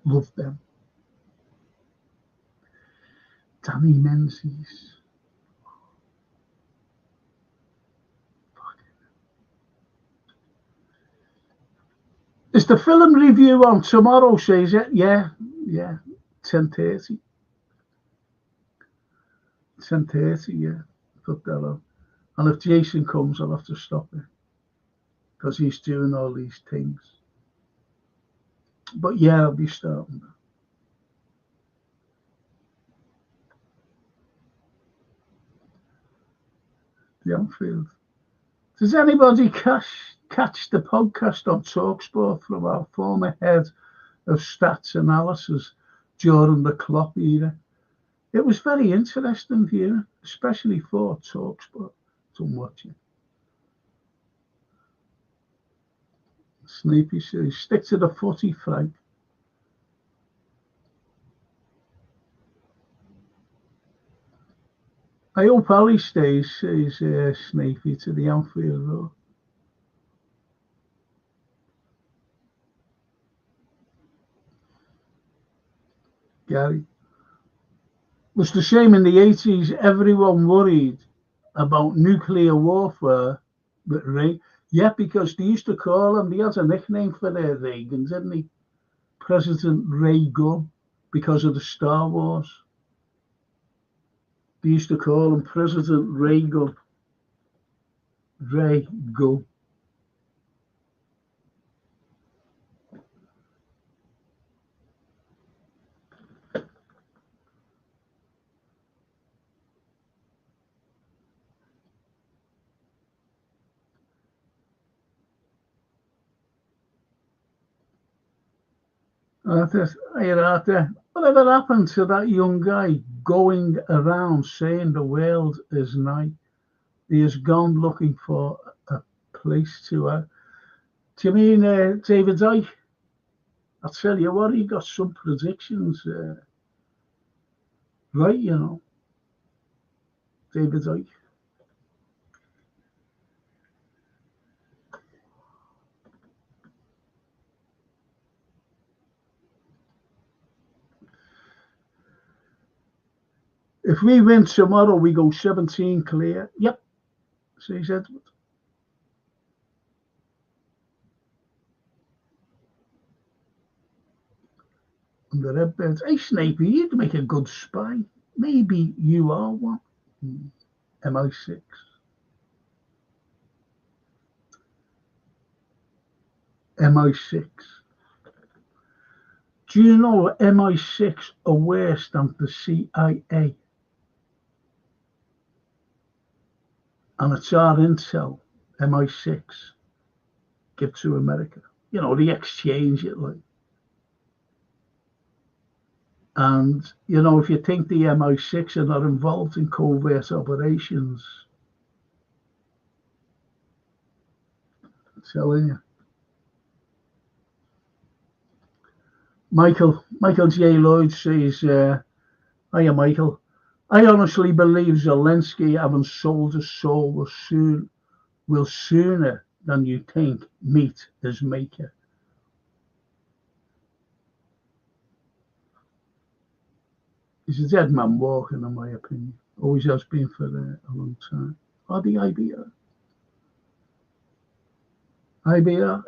Loved them. Danny Menzies. Is the film review on tomorrow, says it? Yeah, 10:30. 10:30, yeah. Put that on. And if Jason comes, I'll have to stop it. Because he's doing all these things. But yeah, I'll be starting that. The Anfield. Does anybody catch the podcast on TalkSport from our former head of stats analysis during the Klopp era? It was very interesting viewing, especially for TalkSport to watch it. Sneaky says, stick to the footy, Frank. I hope Ali stays, says Snaky, to the Anfield Road. Gary. Was the same in the 80s, everyone worried about nuclear warfare, but Ray, yeah, because they used to call him, they had a nickname for Reagan, didn't he? President Ray Gun, because of the Star Wars. They used to call him President Ray Gun. Ray Gun. Whatever happened to that young guy going around saying the world is night? He has gone looking for a place to. Do you mean David Icke? I'll tell you what, he got some predictions right, you know. David Icke. If we win tomorrow, we go 17 clear. Yep, says Edward. And the Redbirds. Hey, Snape, you'd make a good spy. Maybe you are one. MI6. MI6. Do you know MI6 are worse than the CIA? And it's our intel, MI6, give to America. You know, they exchange it like. And, you know, if you think the MI6 are not involved in covert operations, I'm telling you. Michael J. Lloyd says, hiya, Michael. I honestly believe Zelensky, having sold his soul, will sooner than you think meet his maker. He's a dead man walking, in my opinion. Always has been for a long time. Or the IBR.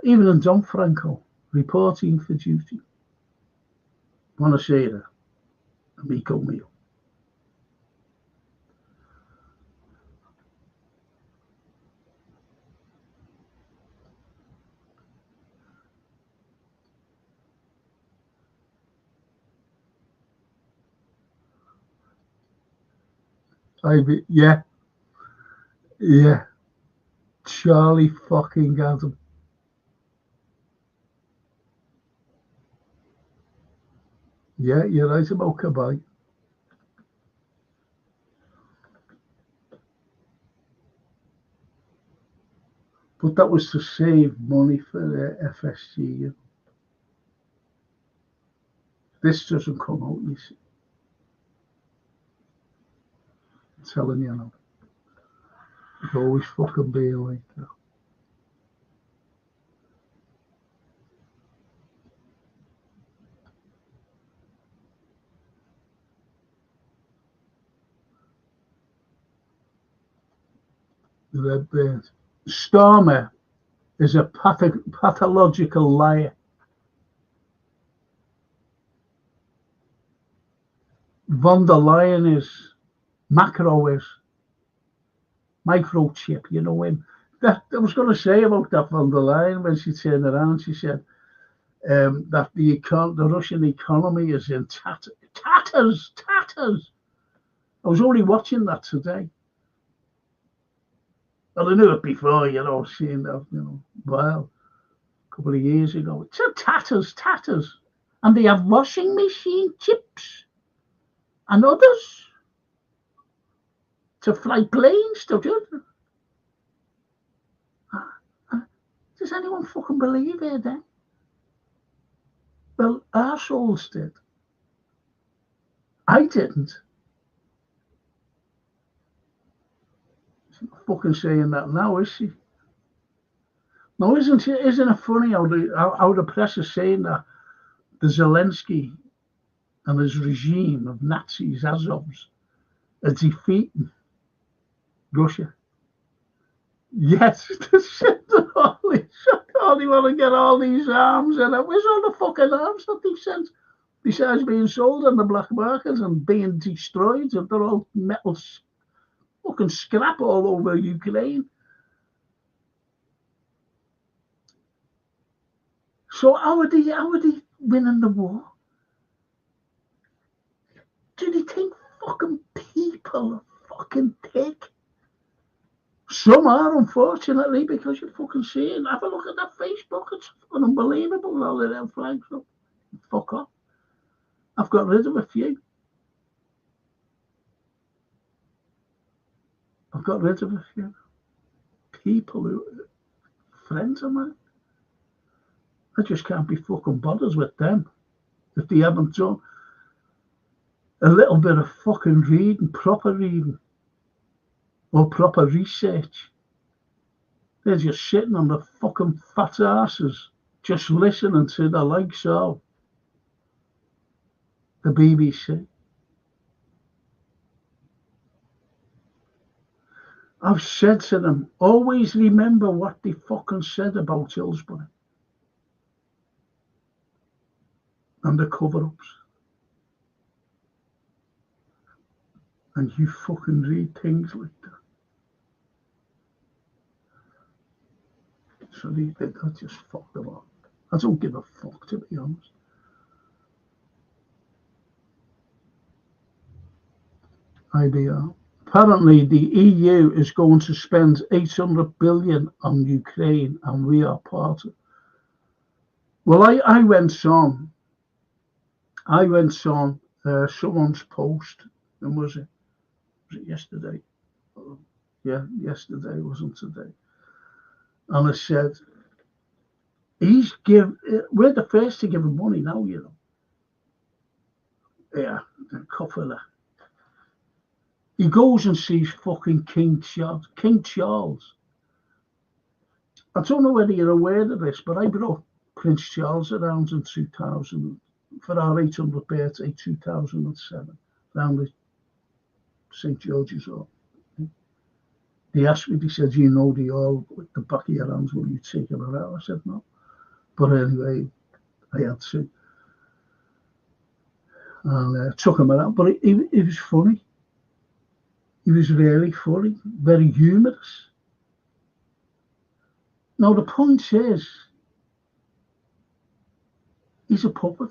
Even in Don Franco, reporting for duty. Buonasera, amico mio. Yeah. Charlie fucking Adam. Yeah, you're right about Kabay. But that was to save money for the FSG. This doesn't come out, you see. I'm telling you now. It's always fucking being like that. The red bird. Starmer is a pathological liar. Von der Leyen is. Macro is. Microchip, you know him. That I was going to say about that von der Leyen when she turned around. She said that the Russian economy is in tatters. I was only watching that today. Well, I knew it before, you know, seeing that, you know, well, a couple of years ago. It's a tatters. And they have washing machine chips and others to fly planes, don't you? Does anyone fucking believe it then? Well, arseholes did. I didn't. She's not fucking saying that now, is she? No, isn't it funny how the press is saying that the Zelensky and his regime of Nazis, Azovs, are defeating Russia? Yes, they want to get all these arms, and where's all the fucking arms that they've sent? Besides being sold on the black market and being destroyed, and they're all metal fucking scrap all over Ukraine. So how are they winning the war? Do they think fucking people are fucking thick? Some are, unfortunately, because you fucking see it. Have a look at that Facebook. It's fucking unbelievable. All the red flags up. Fuck off. I've got rid of a few. People who friends of mine. I just can't be fucking bothered with them if they haven't done a little bit of fucking reading, proper reading, or proper research. They're just sitting on the fucking fat asses, just listening to the likes of the BBC. I've said to them, always remember what they fucking said about Hillsborough and the cover-ups. And you fucking read things like that. So they just fuck them up. I don't give a fuck, to be honest. IBR. Apparently, the EU is going to spend 800 billion on Ukraine, and we are part of it. Well, I went on someone's post, and was it yesterday? Yeah, yesterday, wasn't today. And it said, we're the first to give him money now, you know. Yeah, the cover that. He goes and sees fucking King Charles. King Charles. I don't know whether you're aware of this, but I brought Prince Charles around in 2000 for our 800th birthday, 2007, round the St. George's Hall. He asked me, he said, you know the all with the back of your hands, will you take it out? I said, no. But anyway, I had to. And took him around. But he was funny. He was really funny, very humorous. Now, the point is, he's a puppet.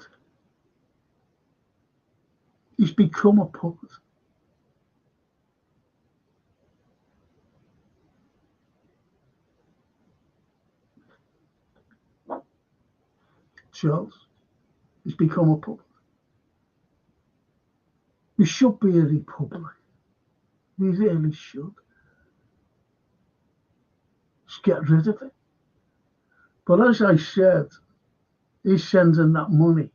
He's become a puppet. Charles, he's become a puppet. We should be a republic. We really should. Just get rid of it. But as I said, he's sending that money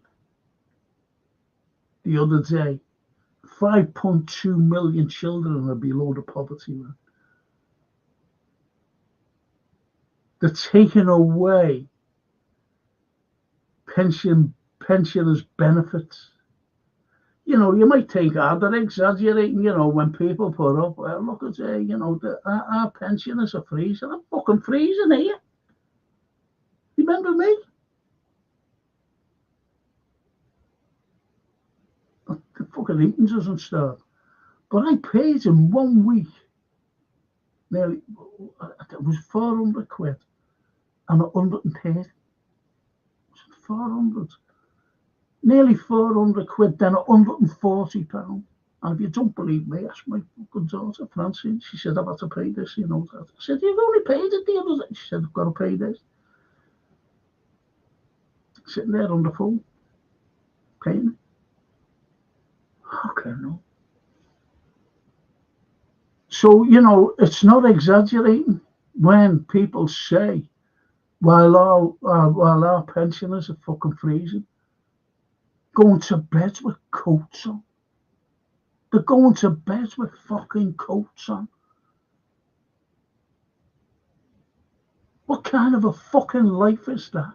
the other day. 5.2 million children are below the poverty line. They're taking away pensioners' benefits. You know, you might think, they're exaggerating, you know, when people put up, well, look at it, you know, our pensioners are freezing. I'm fucking freezing here. Remember me? The fucking eating doesn't start. But I paid in 1 week, nearly, it was 400 quid and 130. 400. Nearly 400 quid, then 140 pounds. And if you don't believe me, ask my fucking daughter, Francine. She said, I've had to pay this, you know. I said, you've only paid it the other day. She said, I've got to pay this. Sitting there on the phone, paying it. Okay, no. So, you know, it's not exaggerating when people say, while our pensioners are fucking freezing, going to bed with coats on. They're going to bed with fucking coats on. What kind of a fucking life is that?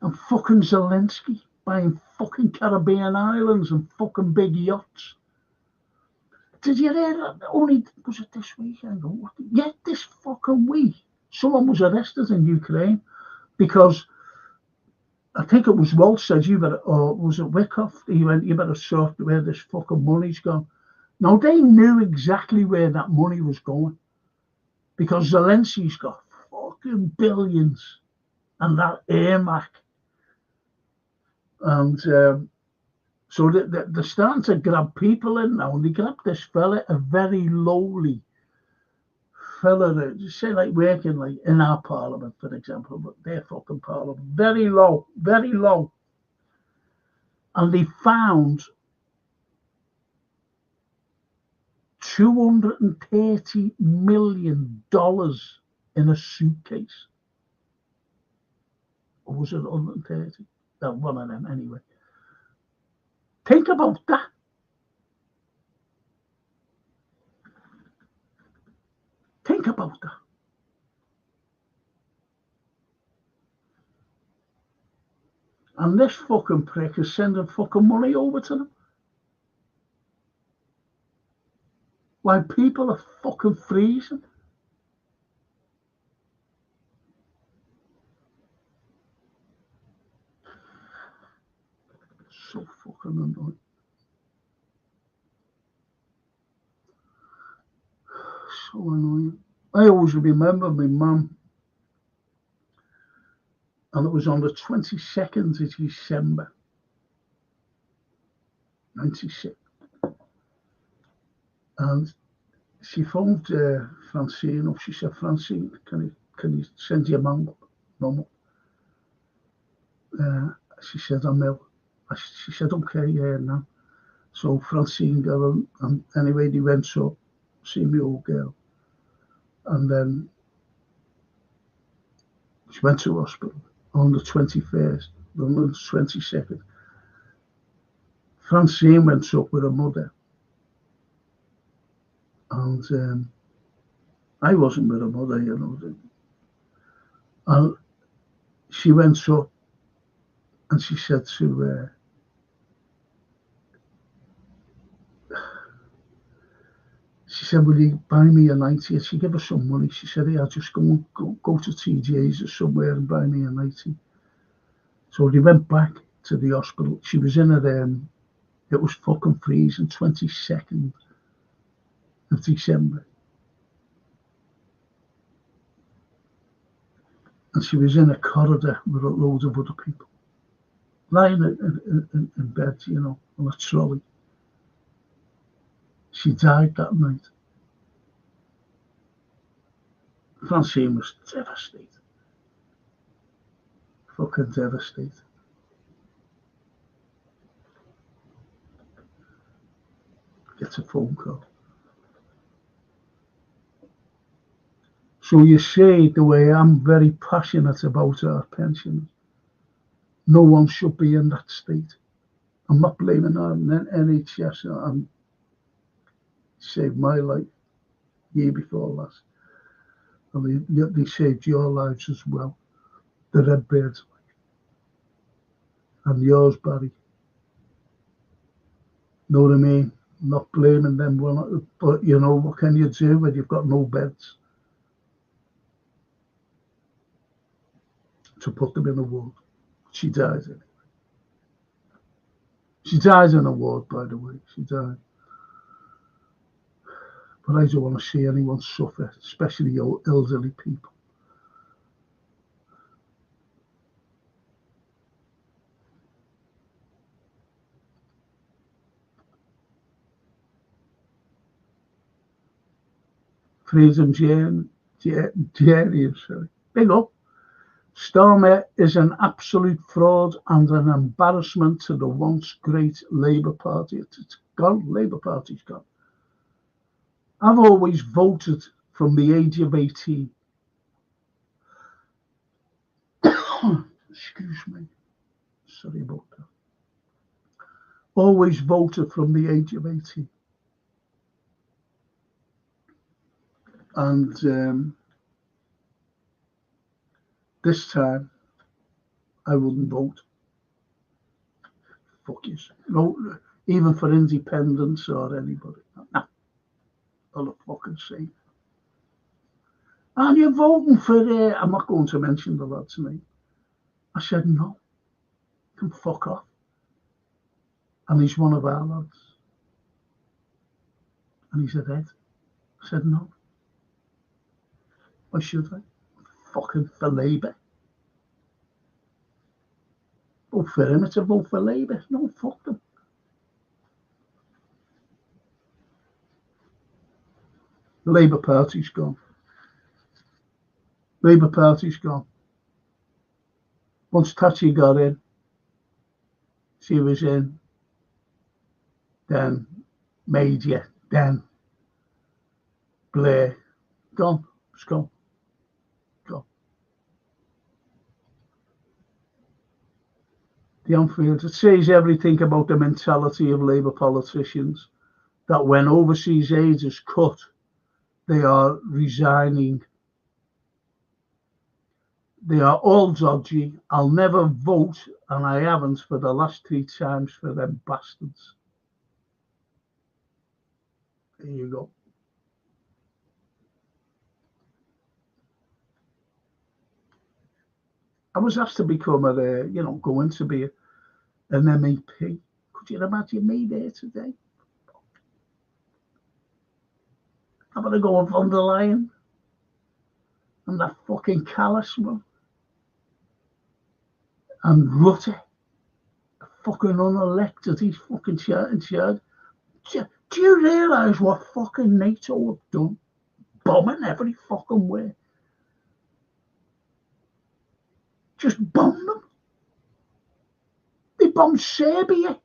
And fucking Zelensky buying fucking Caribbean islands and fucking big yachts. Did you hear that? Only, was it this week? Yeah, this fucking week. Someone was arrested in Ukraine because I think it was Walsh said, or was it Wyckoff? He went, you better sort where this fucking money's gone. Now, they knew exactly where that money was going because Zelensky's got fucking billions and that AMAC. And so they're starting to grab people in now, and they grabbed this fella, a very lowly fella, say like working like in our parliament, for example, but their fucking parliament, very low, very low. And they found $230 million in a suitcase. Or was it 130? No, one of them anyway. Think about that. Think about that. And this fucking prick is sending fucking money over to them. While people are fucking freezing. So fucking annoying. So annoying. I always remember my mum, and it was on the 22nd of December, 96. And she phoned Francine up. She said, Francine, can you send your mum up? She said, I'm ill. She said, okay, yeah, no. So Francine got on, and anyway, they went up, see my old girl. And then she went to hospital on the 21st, on the 22nd. Francine went up with her mother. And I wasn't with her mother, you know. And she went up and she said to she said, will you buy me a nightie? She gave her some money. She said, yeah, I'll just go to TJ's or somewhere and buy me a nightie. So they went back to the hospital. She was in it was fucking freezing, 22nd of December. And she was in a corridor with a load of other people, lying in bed, you know, on a trolley. She died that night. Francine was devastated. Fucking devastated. Gets a phone call. So you see the way I'm very passionate about our pensions. No one should be in that state. I'm not blaming on NHS. I'm saved my life year before last. And they saved your lives as well. The Redbirds and yours, Barry. Know what I mean? I'm not blaming them, but you know, what can you do when you've got no beds to put them in a ward? She died anyway. She died in a ward, by the way. She died. But I don't want to see anyone suffer, especially elderly people. Freedom Journey, sorry. Big up. Starmer is an absolute fraud and an embarrassment to the once great Labour Party. It's gone. Labour Party's gone. I've always voted from the age of 18. Excuse me. Sorry about that. Always voted from the age of 18. And this time, I wouldn't vote. Fuck you. No, even for independence or anybody. No. For the fucking sake. And you're voting for, I'm not going to mention the lad's name. I said, no. You can fuck off. And he's one of our lads. And he said, Ed. I said, no. Why should I? Fucking for Labour. Vote for him, it's a vote for Labour. No, fuck them. The Labour Party's gone. Labour Party's gone. Once Thatcher got in, she was in, then Major, then Blair. Gone. It's gone. Gone. The Anfield, it says everything about the mentality of Labour politicians, that when overseas aid is cut, they are resigning. They are all dodgy. I'll never vote, and I haven't for the last 3 times for them bastards. There you go. I was asked to become going to be an MEP. Could you imagine me there today? I'm going to go on the line. I'm that fucking callous one. And Rutte, fucking unelected, he's fucking shouting. Do you realise what fucking NATO have done? Bombing every fucking way. Just bomb them. They bombed Serbia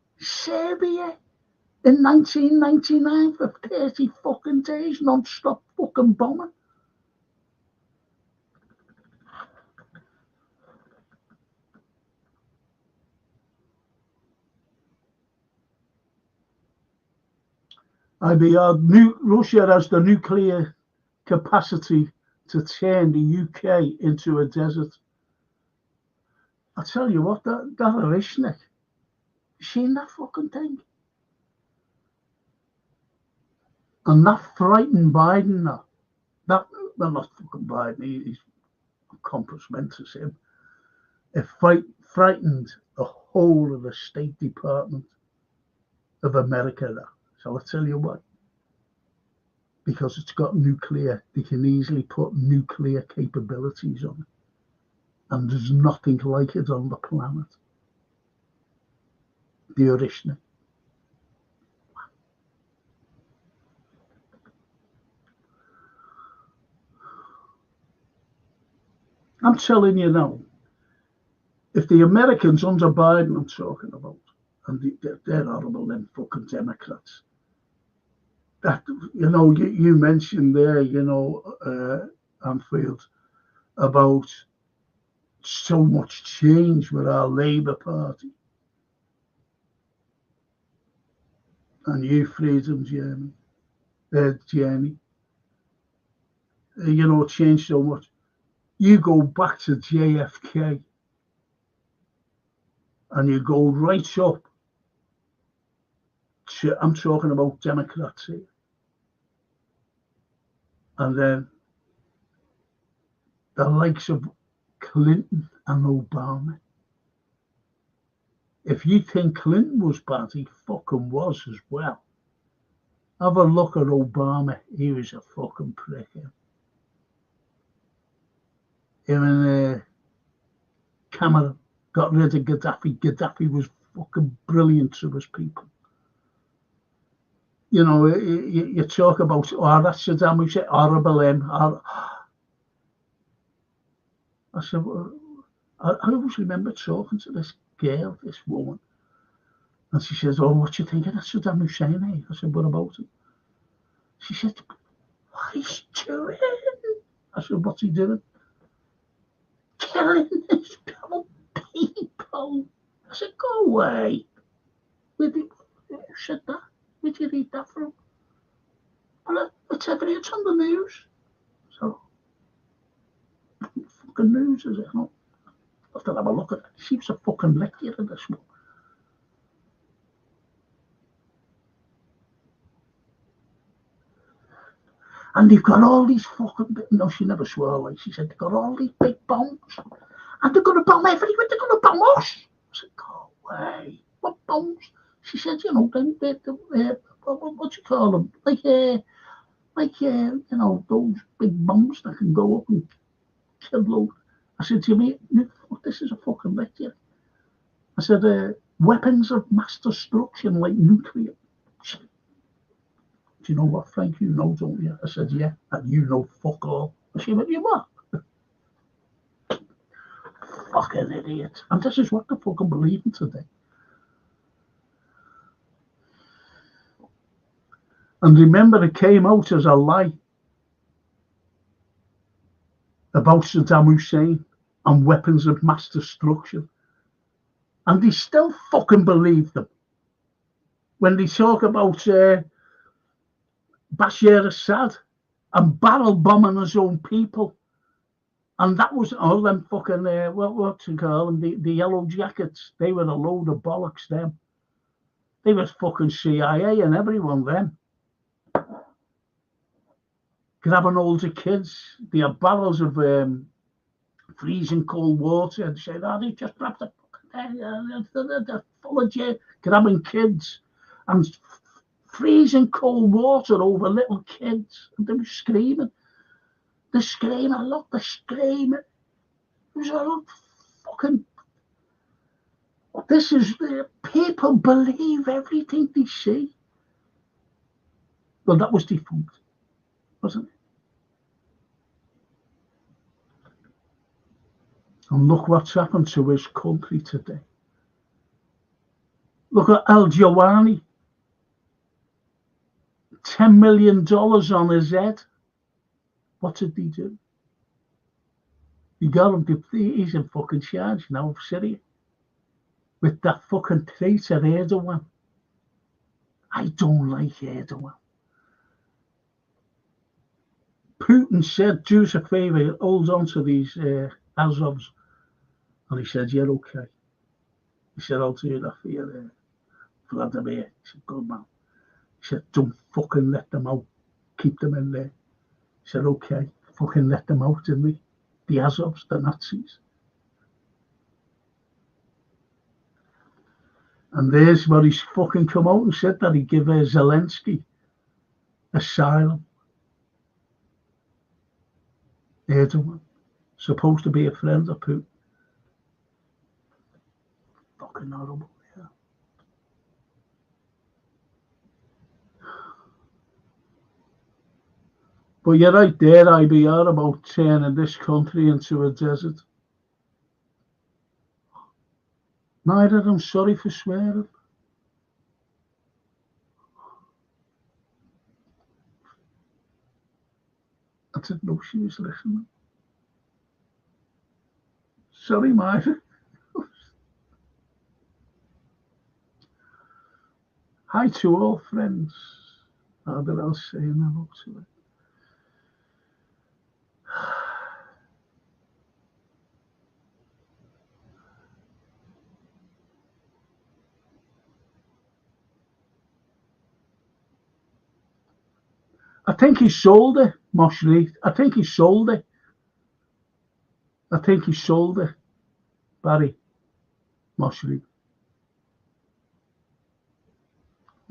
in 1999 for 30 fucking days, non-stop fucking bombing. Russia has the nuclear capacity to turn the UK into a desert. I tell you what, that Orishnik, you seen that fucking thing? And that frightened Biden, well, not fucking Biden, he's compos mentis him. It frightened the whole of the State Department of America. So I'll tell you what, because it's got nuclear, they can easily put nuclear capabilities on it. And there's nothing like it on the planet. The Orishnik. I'm telling you now, if the Americans under Biden I'm talking about, and they're horrible, them fucking Democrats, that, you mentioned there, Anfield, about so much change with our Labour Party. And you, Freedom Journey, changed so much. You go back to JFK and you go right up to, I'm talking about Democrats here. And then the likes of Clinton and Obama. If you think Clinton was bad, he fucking was as well. Have a look at Obama. He was a fucking prick. Him and Cameron got rid of Gaddafi. Gaddafi was fucking brilliant to his people. You talk about, that's Saddam Hussein, horrible him. I said, I always remember talking to this girl, this woman, and she says, what you think of that Saddam Hussein, eh? I said, what about him? She said, what he's doing? I said, what's he doing? Killing his fellow people. I said, go away. Who said that? Where did you read that from? Well, it's on the news. So, fucking news, is it not? I have to have a look at it. She was a fucking lecturer, this one. And they've got all these fucking, she never swore, like she said, they've got all these big bombs. And they're going to bomb everywhere. They're going to bomb us. I said, go away. What bombs? She said, what do you call them? Those big bombs that can go up and kill loads. I said, do you mean, this is a fucking lecture. I said, weapons of mass destruction like nuclear. Do you know what, Frank? You know, don't you? I said, yeah. And you know fuck all. I said, what, you what? Fucking idiot. And this is what they're fucking believing today. And remember, it came out as a lie about Saddam Hussein and weapons of mass destruction. And they still fucking believe them. When they talk about Bashar Assad and barrel bombing his own people. And that was all them fucking, what's it called? The yellow jackets. They were a load of bollocks, them. They were fucking CIA and everyone, them. Grabbing older kids. They had barrels of freezing cold water and say, they just grabbed the fucking they're full of jail. Grabbing kids and freezing cold water over little kids. And they were screaming. They're screaming, look, they're screaming. It was a fucking. This is, people believe everything they see. Well, that was defunct, wasn't it? And look what's happened to his country today. Look at Al Jawani, $10 million on his head. What did he do? He got him. He's in fucking charge now of Syria with that fucking traitor Erdogan. I don't like Erdogan. Putin said, do us a favour, hold on to these Azovs. And he said, yeah, okay. He said, I'll do that for you, Vladimir. He said, good man. He said, don't fucking let them out. Keep them in there. He said, okay. Fucking let them out, didn't he? The Azovs, the Nazis. And there's where he's fucking come out and said that he'd give Zelensky asylum. Erdogan, supposed to be a friend of Putin. Fucking horrible, yeah. But you're right there, IBR, about turning this country into a desert. Neither I'm sorry for swearing. I didn't know she was listening. Sorry, Myra. Hi to all friends. How did I say hello to it? I think he sold it, Moshri. I think he sold it. Barry Moshri.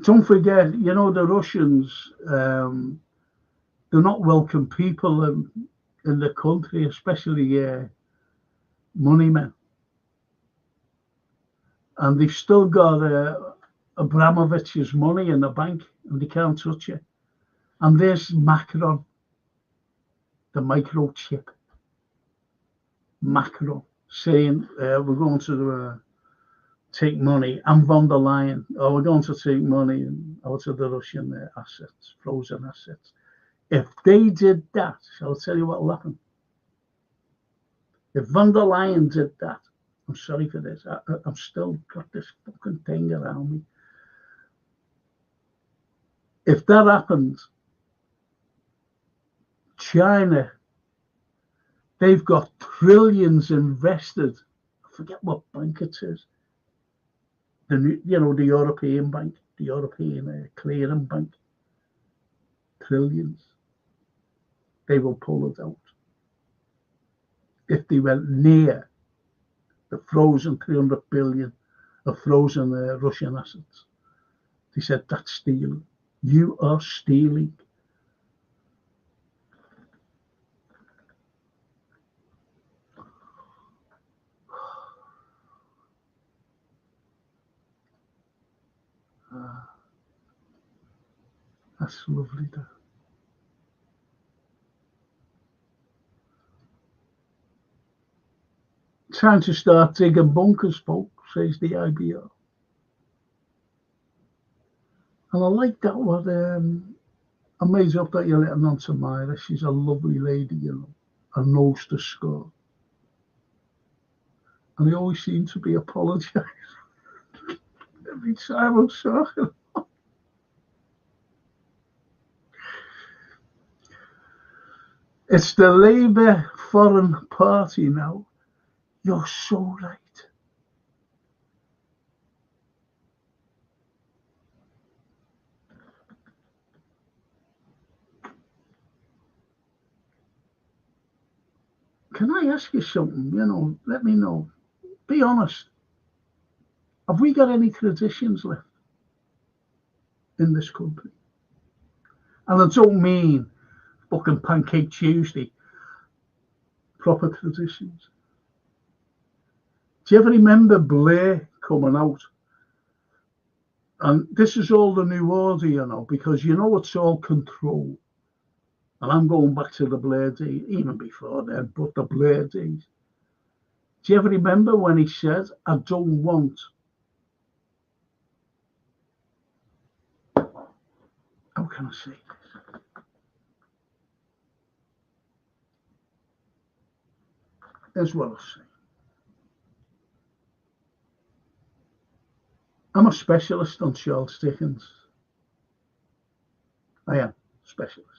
Don't forget, you know, the Russians, they're not welcome people in the country, especially money men. And they've still got Abramovich's money in the bank, and they can't touch it. And there's Macron, the microchip. Macron saying we're going to take money, and von der Leyen, we're going to take money out of the Russian assets, frozen assets. If they did that, I'll tell you what will happen. If von der Leyen did that, I'm sorry for this, I've still got this fucking thing around me. If that happens, China, they've got trillions invested. I forget what bank it is. The European bank, the European clearing bank. Trillions. They will pull it out. If they went near the frozen 300 billion of frozen Russian assets, they said that's stealing. You are stealing. That's lovely, though. Time to start digging bunkers, folks, says the IBO. And I like that what I made up that you're letting on to Myra. She's a lovely lady, you know, and knows the score. And they always seem to be apologising every time I'm talking. It's the Labour Foreign Party now. You're so right. Can I ask you something? You know, let me know. Be honest. Have we got any traditions left in this country? And I don't mean fucking Pancake Tuesday. Proper traditions. Do you ever remember Blair coming out? And this is all the new order, you know, because you know it's all control. And I'm going back to the Blair days, even before then, but the Blair days. Do you ever remember when he said, I don't want how can I say this? Here's what I'll say. I'm a specialist on Charles Dickens. I am a specialist.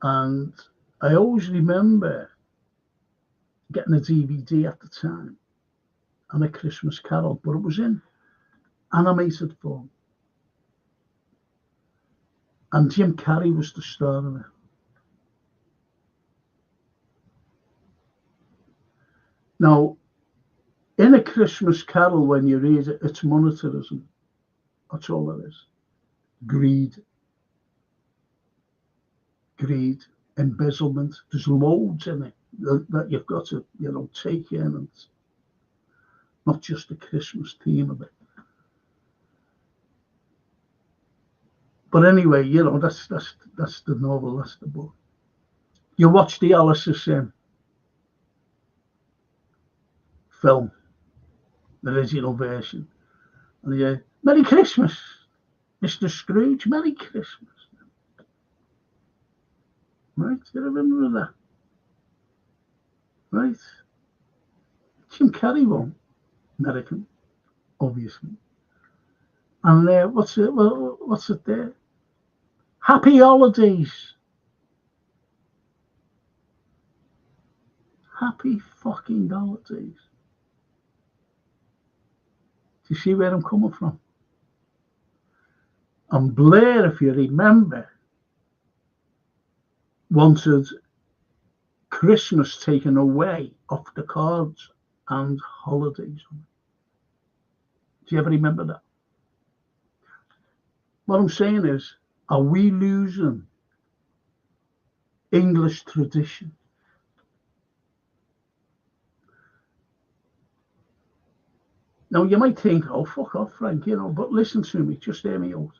And I always remember getting a DVD at the time and A Christmas Carol, but it was in animated form. And Jim Carrey was the star of it. Now, in A Christmas Carol, when you read it, it's monetarism. That's all it is. Greed, embezzlement. There's loads in it that you've got to, take in, and not just the Christmas theme of it. But anyway, that's the novel, that's the book. You watch the Alice Sin film, the original version, and you say, Merry Christmas, Mr. Scrooge, Merry Christmas. Right, you remember that? Right. Jim Carrey won, American, obviously. And what's it there? Happy holidays. Happy fucking holidays. Do you see where I'm coming from? And Blair, if you remember, wanted Christmas taken away off the cards and holidays. Do you ever remember that? What I'm saying is, are we losing English tradition? Now, you might think, oh, fuck off, Frank, but listen to me, just hear me out.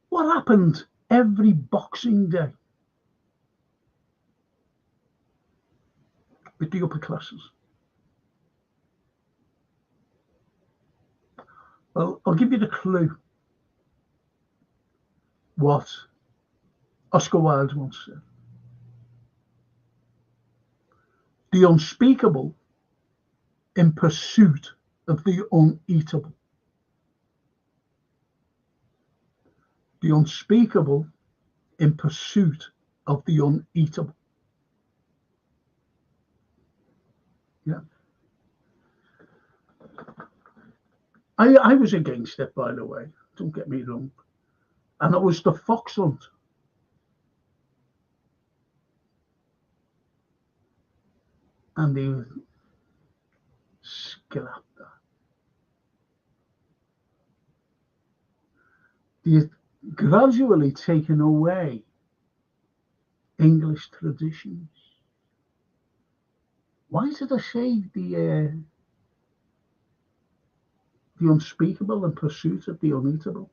What happened every Boxing Day with the upper classes? Well, I'll give you the clue what Oscar Wilde once said. The unspeakable in pursuit of the uneatable. The unspeakable in pursuit of the uneatable. Yeah. I was against it, by the way. Don't get me wrong. And it was the fox hunt. And he scrapped that. He's gradually taken away English traditions. Why did I say the unspeakable in pursuit of the uneatable?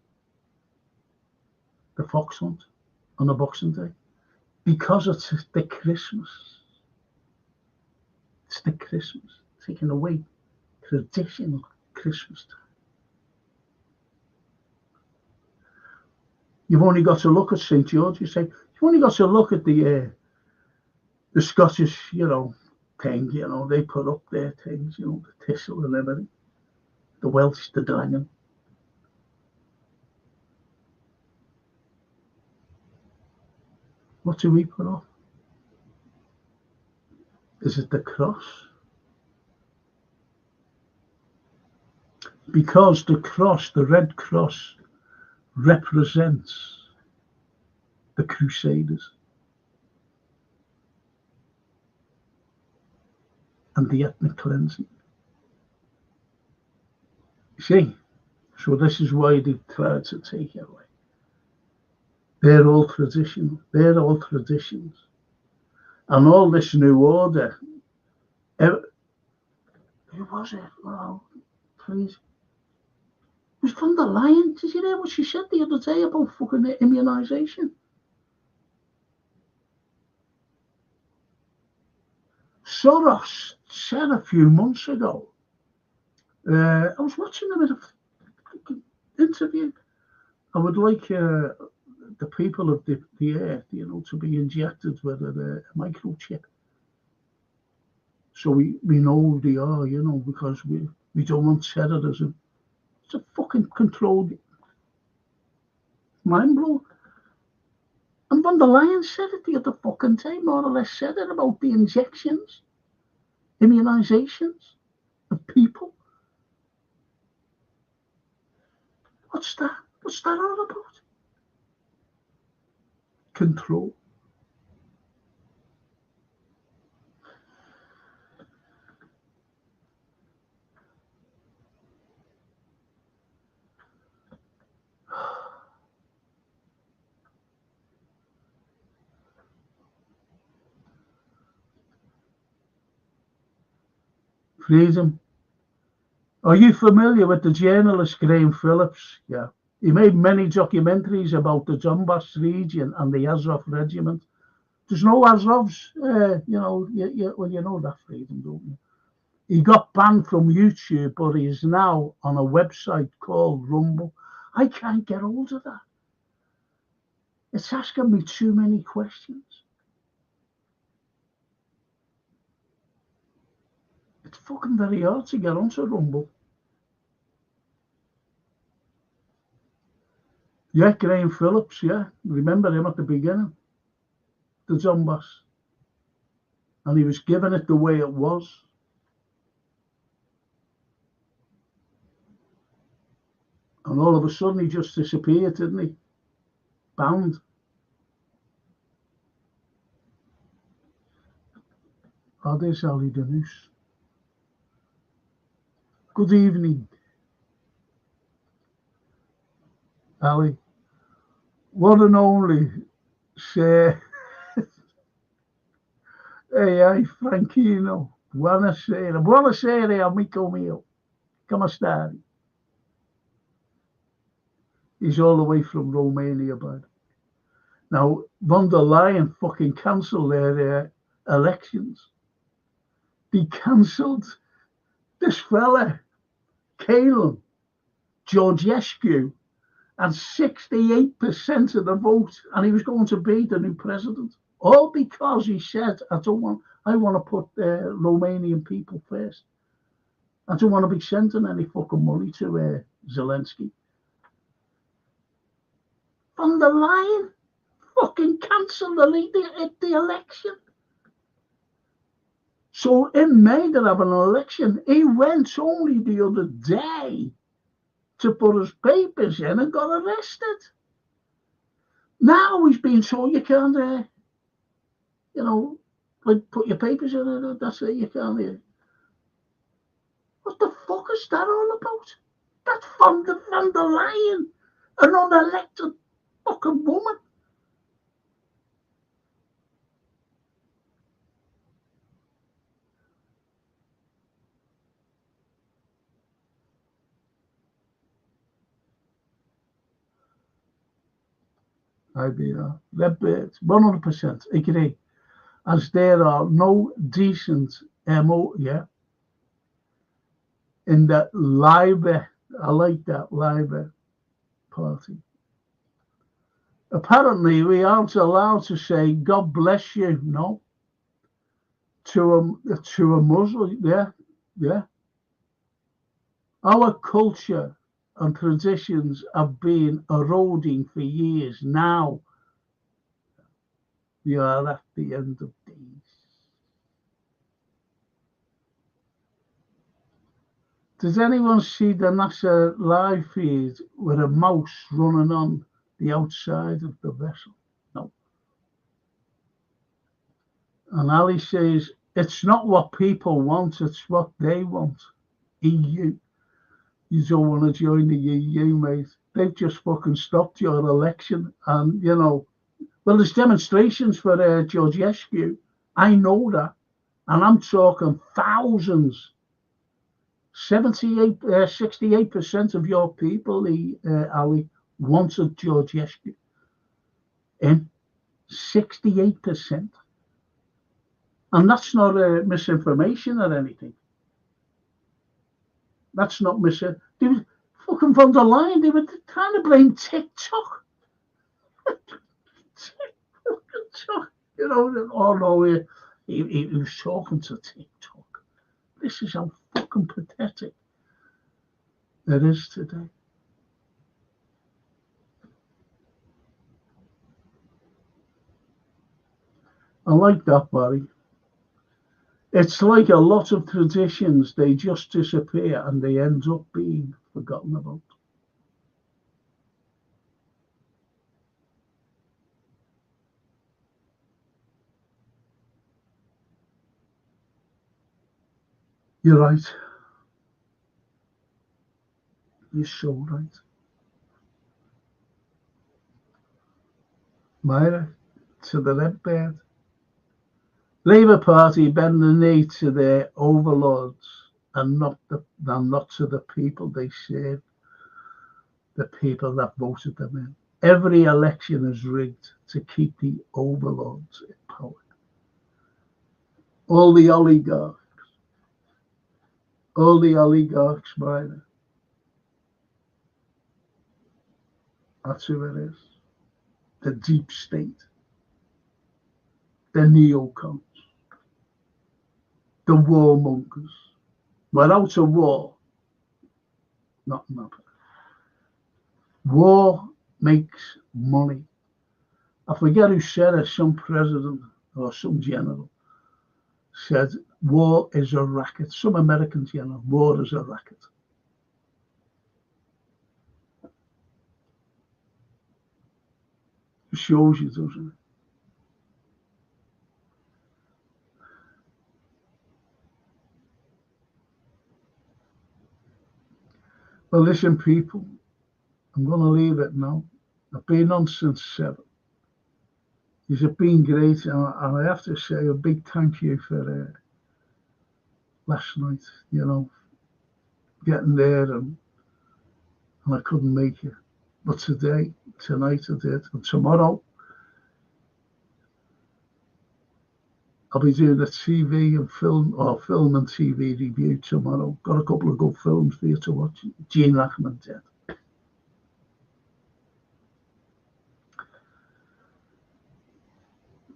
The fox hunt on a Boxing Day? Because it's the Christmas. It's the Christmas, taking away traditional Christmas time. You've only got to look at St. George. You say you've only got to look at the Scottish, thing. They put up their things, the thistle and everything. The Welsh, the dragon. What do we put up? Is it the cross? Because the cross, the red cross, represents the Crusaders and the ethnic cleansing. You see? So this is why they tried to take it away. They're all traditional. They're all traditions. And all this new order. Who was it? Oh, please. It was von der Leyen. Did you hear what she said the other day about fucking immunisation? Soros said a few months ago, I was watching a bit of interview. I would like the people of the earth, to be injected with a microchip. So we know who they are, because we don't want terrorism. It's a fucking controlled mind blow. And von der Leyen said it the other fucking time, more or less said it about the injections, immunisations of people. What's that? What's that all about? Control. Freedom. Are you familiar with the journalist Graham Phillips? Yeah. He made many documentaries about the Donbass region and the Azov regiment. There's no Azovs, you know that, Freedom, don't you? He got banned from YouTube, but he is now on a website called Rumble. I can't get hold of that. It's asking me too many questions. It's fucking very hard to get onto Rumble. Yeah, Graham Phillips, yeah. Remember him at the beginning? The Donbass. And he was giving it the way it was. And all of a sudden he just disappeared, didn't he? Banned. Oh, there's Ali Denous. Good evening, Ali. One and only, say, hey, Franchino. Buonasera, amico mio. Come stai? He's all the way from Romania, bud. Now, von der Leyen fucking cancelled their elections. They cancelled this fella, Carlyle, Georgescu, and 68% of the vote, and he was going to be the new president. All because he said, I want to put Romanian people first. I don't want to be sending any fucking money to Zelensky. Von der Leyen fucking cancelled the election. So in May they'll have an election. He went only the other day to put his papers in and got arrested. Now he's being told you can't, put your papers in. That's it, you can't. What the fuck is that all about? That's von der Leyen, an unelected fucking woman. Red birds, 100%, agree. As there are no decent MO, yeah, in that Labour, I like that Labour Party. Apparently, we aren't allowed to say "God bless you," no, to a Muslim. Yeah. Our culture and traditions have been eroding for years. Now we are at the end of days. Does anyone see the NASA live feed with a mouse running on the outside of the vessel? No. And Ali says, it's not what people want, it's what they want. EU. You don't want to join the EU, mate. They've just fucking stopped your election. And, well, there's demonstrations for Georgescu. I know that. And I'm talking thousands. 68% of your people, Ali, wanted Georgescu. And 68%. And that's not misinformation or anything. That's not They were fucking von der Leyen. They were trying to blame TikTok. TikTok. You know, oh no, he was talking to TikTok. This is how fucking pathetic it is today. I like that, Barry. It's like a lot of traditions, they just disappear and they end up being forgotten about. You're right. You're so right. Myra, to the red bird. Labour Party bend the knee to their overlords and not to the people they serve, the people that voted them in. Every election is rigged to keep the overlords in power. All the oligarchs, Myra. That's who it is. The deep state, the neocons, the warmongers. Without a war, nothing happens. War makes money. I forget who said it, some president or some general said war is a racket. Some American general, war is a racket. It shows you, doesn't it? Well, listen, people, I'm going to leave it now. I've been on since 7. You've been great, and I have to say a big thank you for last night, you know, getting there and I couldn't make it. But tonight I did. And tomorrow, I'll be doing a TV and film and TV review tomorrow. Got a couple of good films for you to watch. Gene Hackman dead.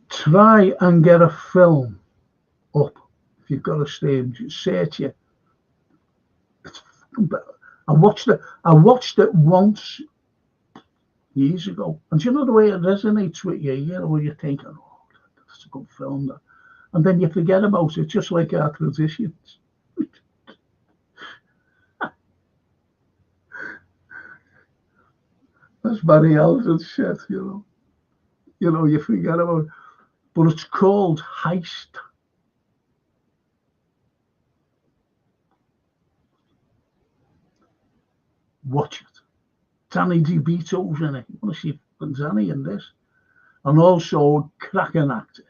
Try and get a film up if you've got a stage. Search it. It's better. I watched it once years ago, and you know the way it resonates with you. You know, you're thinking, "Oh, that's a good film," and then you forget about it, just like our traditions. That's Barry Alden shit, you know. You know, you forget about it. But it's called Heist. Watch it. Danny DeVito's in it. You want to see Danny in this? And also a cracking actor.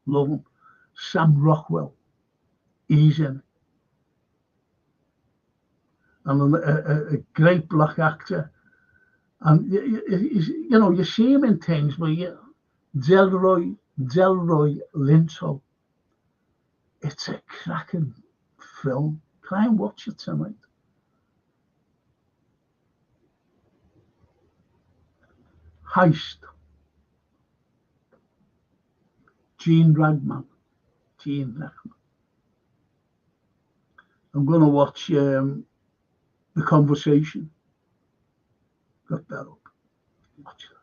Love him. Sam Rockwell. He's in it. And a great black actor. And, you know, you see him in things, but Delroy Linto. It's a cracking film. Try and watch it tonight. Heist. Gene Hackman. I'm going to watch The Conversation. Got that up. Watch that.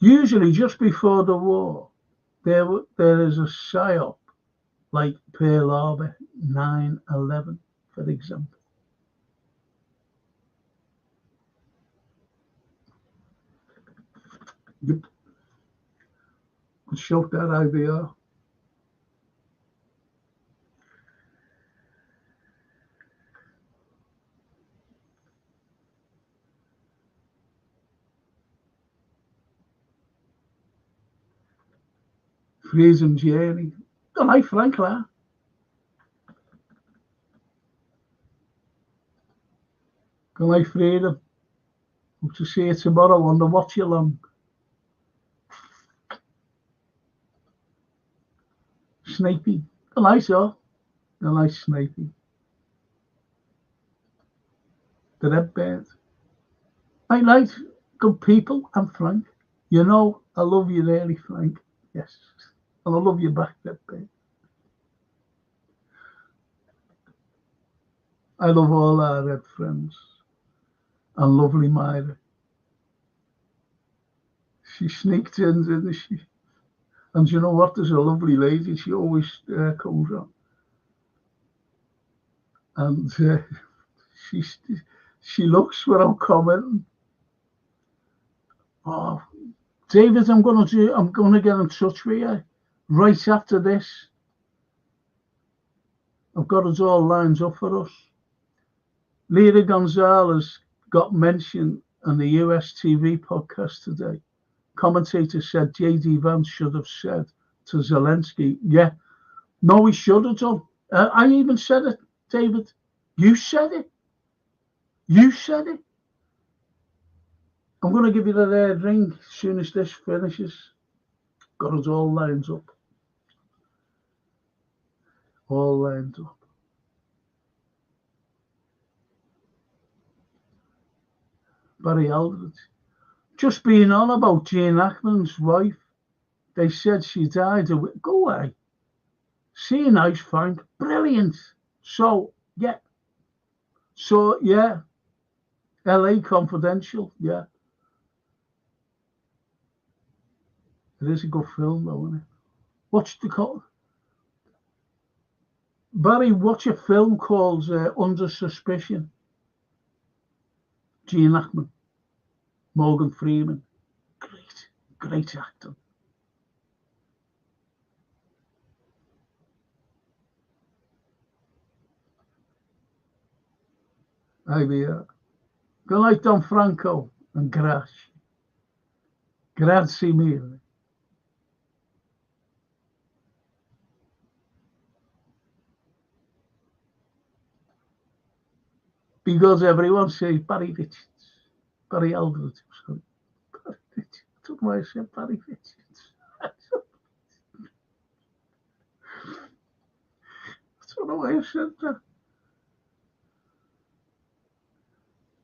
Usually, just before the war, there is a psyop like Pearl Harbor, 9/11, for example. Yep. Could shock that IVR. Freedom Journey. Good night, Frank Clark. Good night, Freedom. Hope to see you tomorrow on the watch along. Snapey. Good night, sir. Good night, Snapey. The Red Bird. Night, good people. I'm Frank. You know, I love you really, Frank. Yes. And I love you back, Red Bird. I love all our red friends. And lovely Myra. She sneaked in, didn't she? And you know what? There's a lovely lady. She always comes on. And she looks without commenting. Oh, David, I'm gonna get in touch with you right after this. I've got it all lined up for us. Lita Gonzalez got mentioned on the US TV podcast today. Commentator said J.D. Vance should have said to Zelensky, yeah, no, he should have done. I even said it, David. You said it. You said it. I'm going to give you the red ring as soon as this finishes. Got it all lined up. All lined up. Barry Aldridge. Just being on about Gene Hackman's wife. They said she died. Go away. See you nice, Frank. Brilliant. So, yeah. LA Confidential, yeah. It is a good film, though, isn't it? What's the call? Barry, watch a film called Under Suspicion. Gene Hackman, Morgan Freeman. Great actor. Good night, Don Franco and Grazie mille. Because everyone says Barry Richards, Barry Aldridge. Sorry. Barry Richards. I don't know why I said Barry Richards. I don't know why I said that.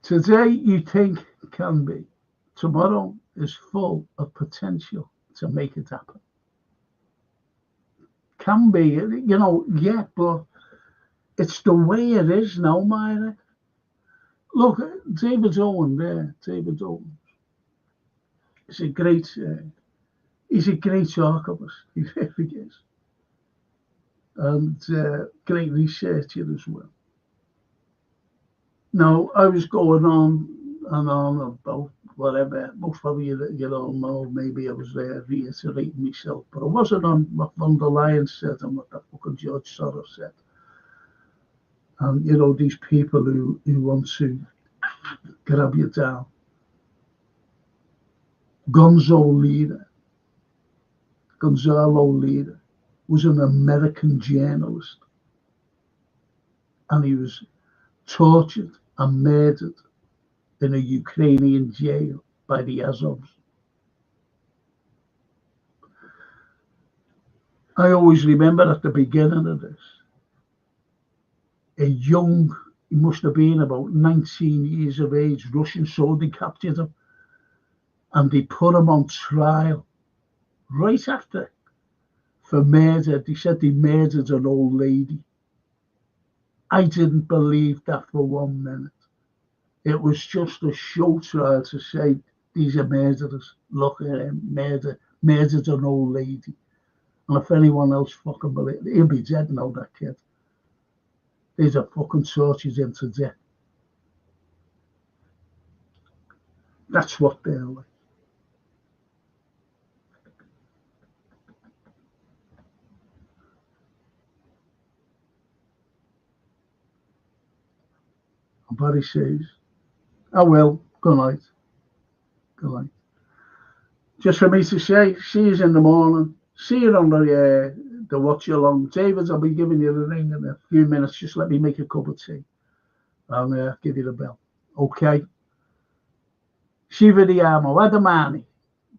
Today you think can be. Tomorrow is full of potential to make it happen. Can be, you know, yeah, but it's the way it is now, Myra. Look, David Owen there, David Owen. He's a great archivist, he really is. And great researcher as well. Now, I was going on and on about whatever, most probably you don't know, maybe I was there reiterating myself, but I wasn't on what von der Leyen said and what that fucking George Soros said. And, you know, these people who want to grab you down. Gonzalo Lira was an American journalist. And he was tortured and murdered in a Ukrainian jail by the Azovs. I always remember at the beginning of this, he must have been about 19 years of age, Russian soldier captured him and they put him on trial right after for murder. They said they murdered an old lady. I didn't believe that for 1 minute. It was just a show trial to say these are murderers. Look at him, murdered an old lady. And if anyone else fucking believes, he'll be dead now, that kid. These are fucking tortured him to death. That's what they're like. And Barry says, oh well, good night. Good night. Just for me to say, see you in the morning. See you on the watch along. David, I'll be giving you the ring in a few minutes. Just let me make a cup of tea. I'll give you the bell. Okay. Ci vediamo. Vada domani.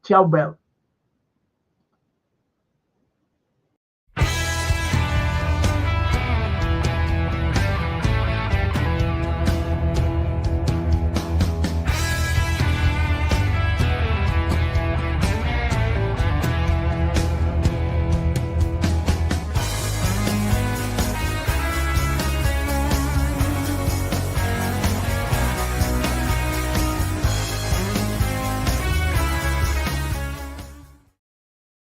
Ciao, Bel.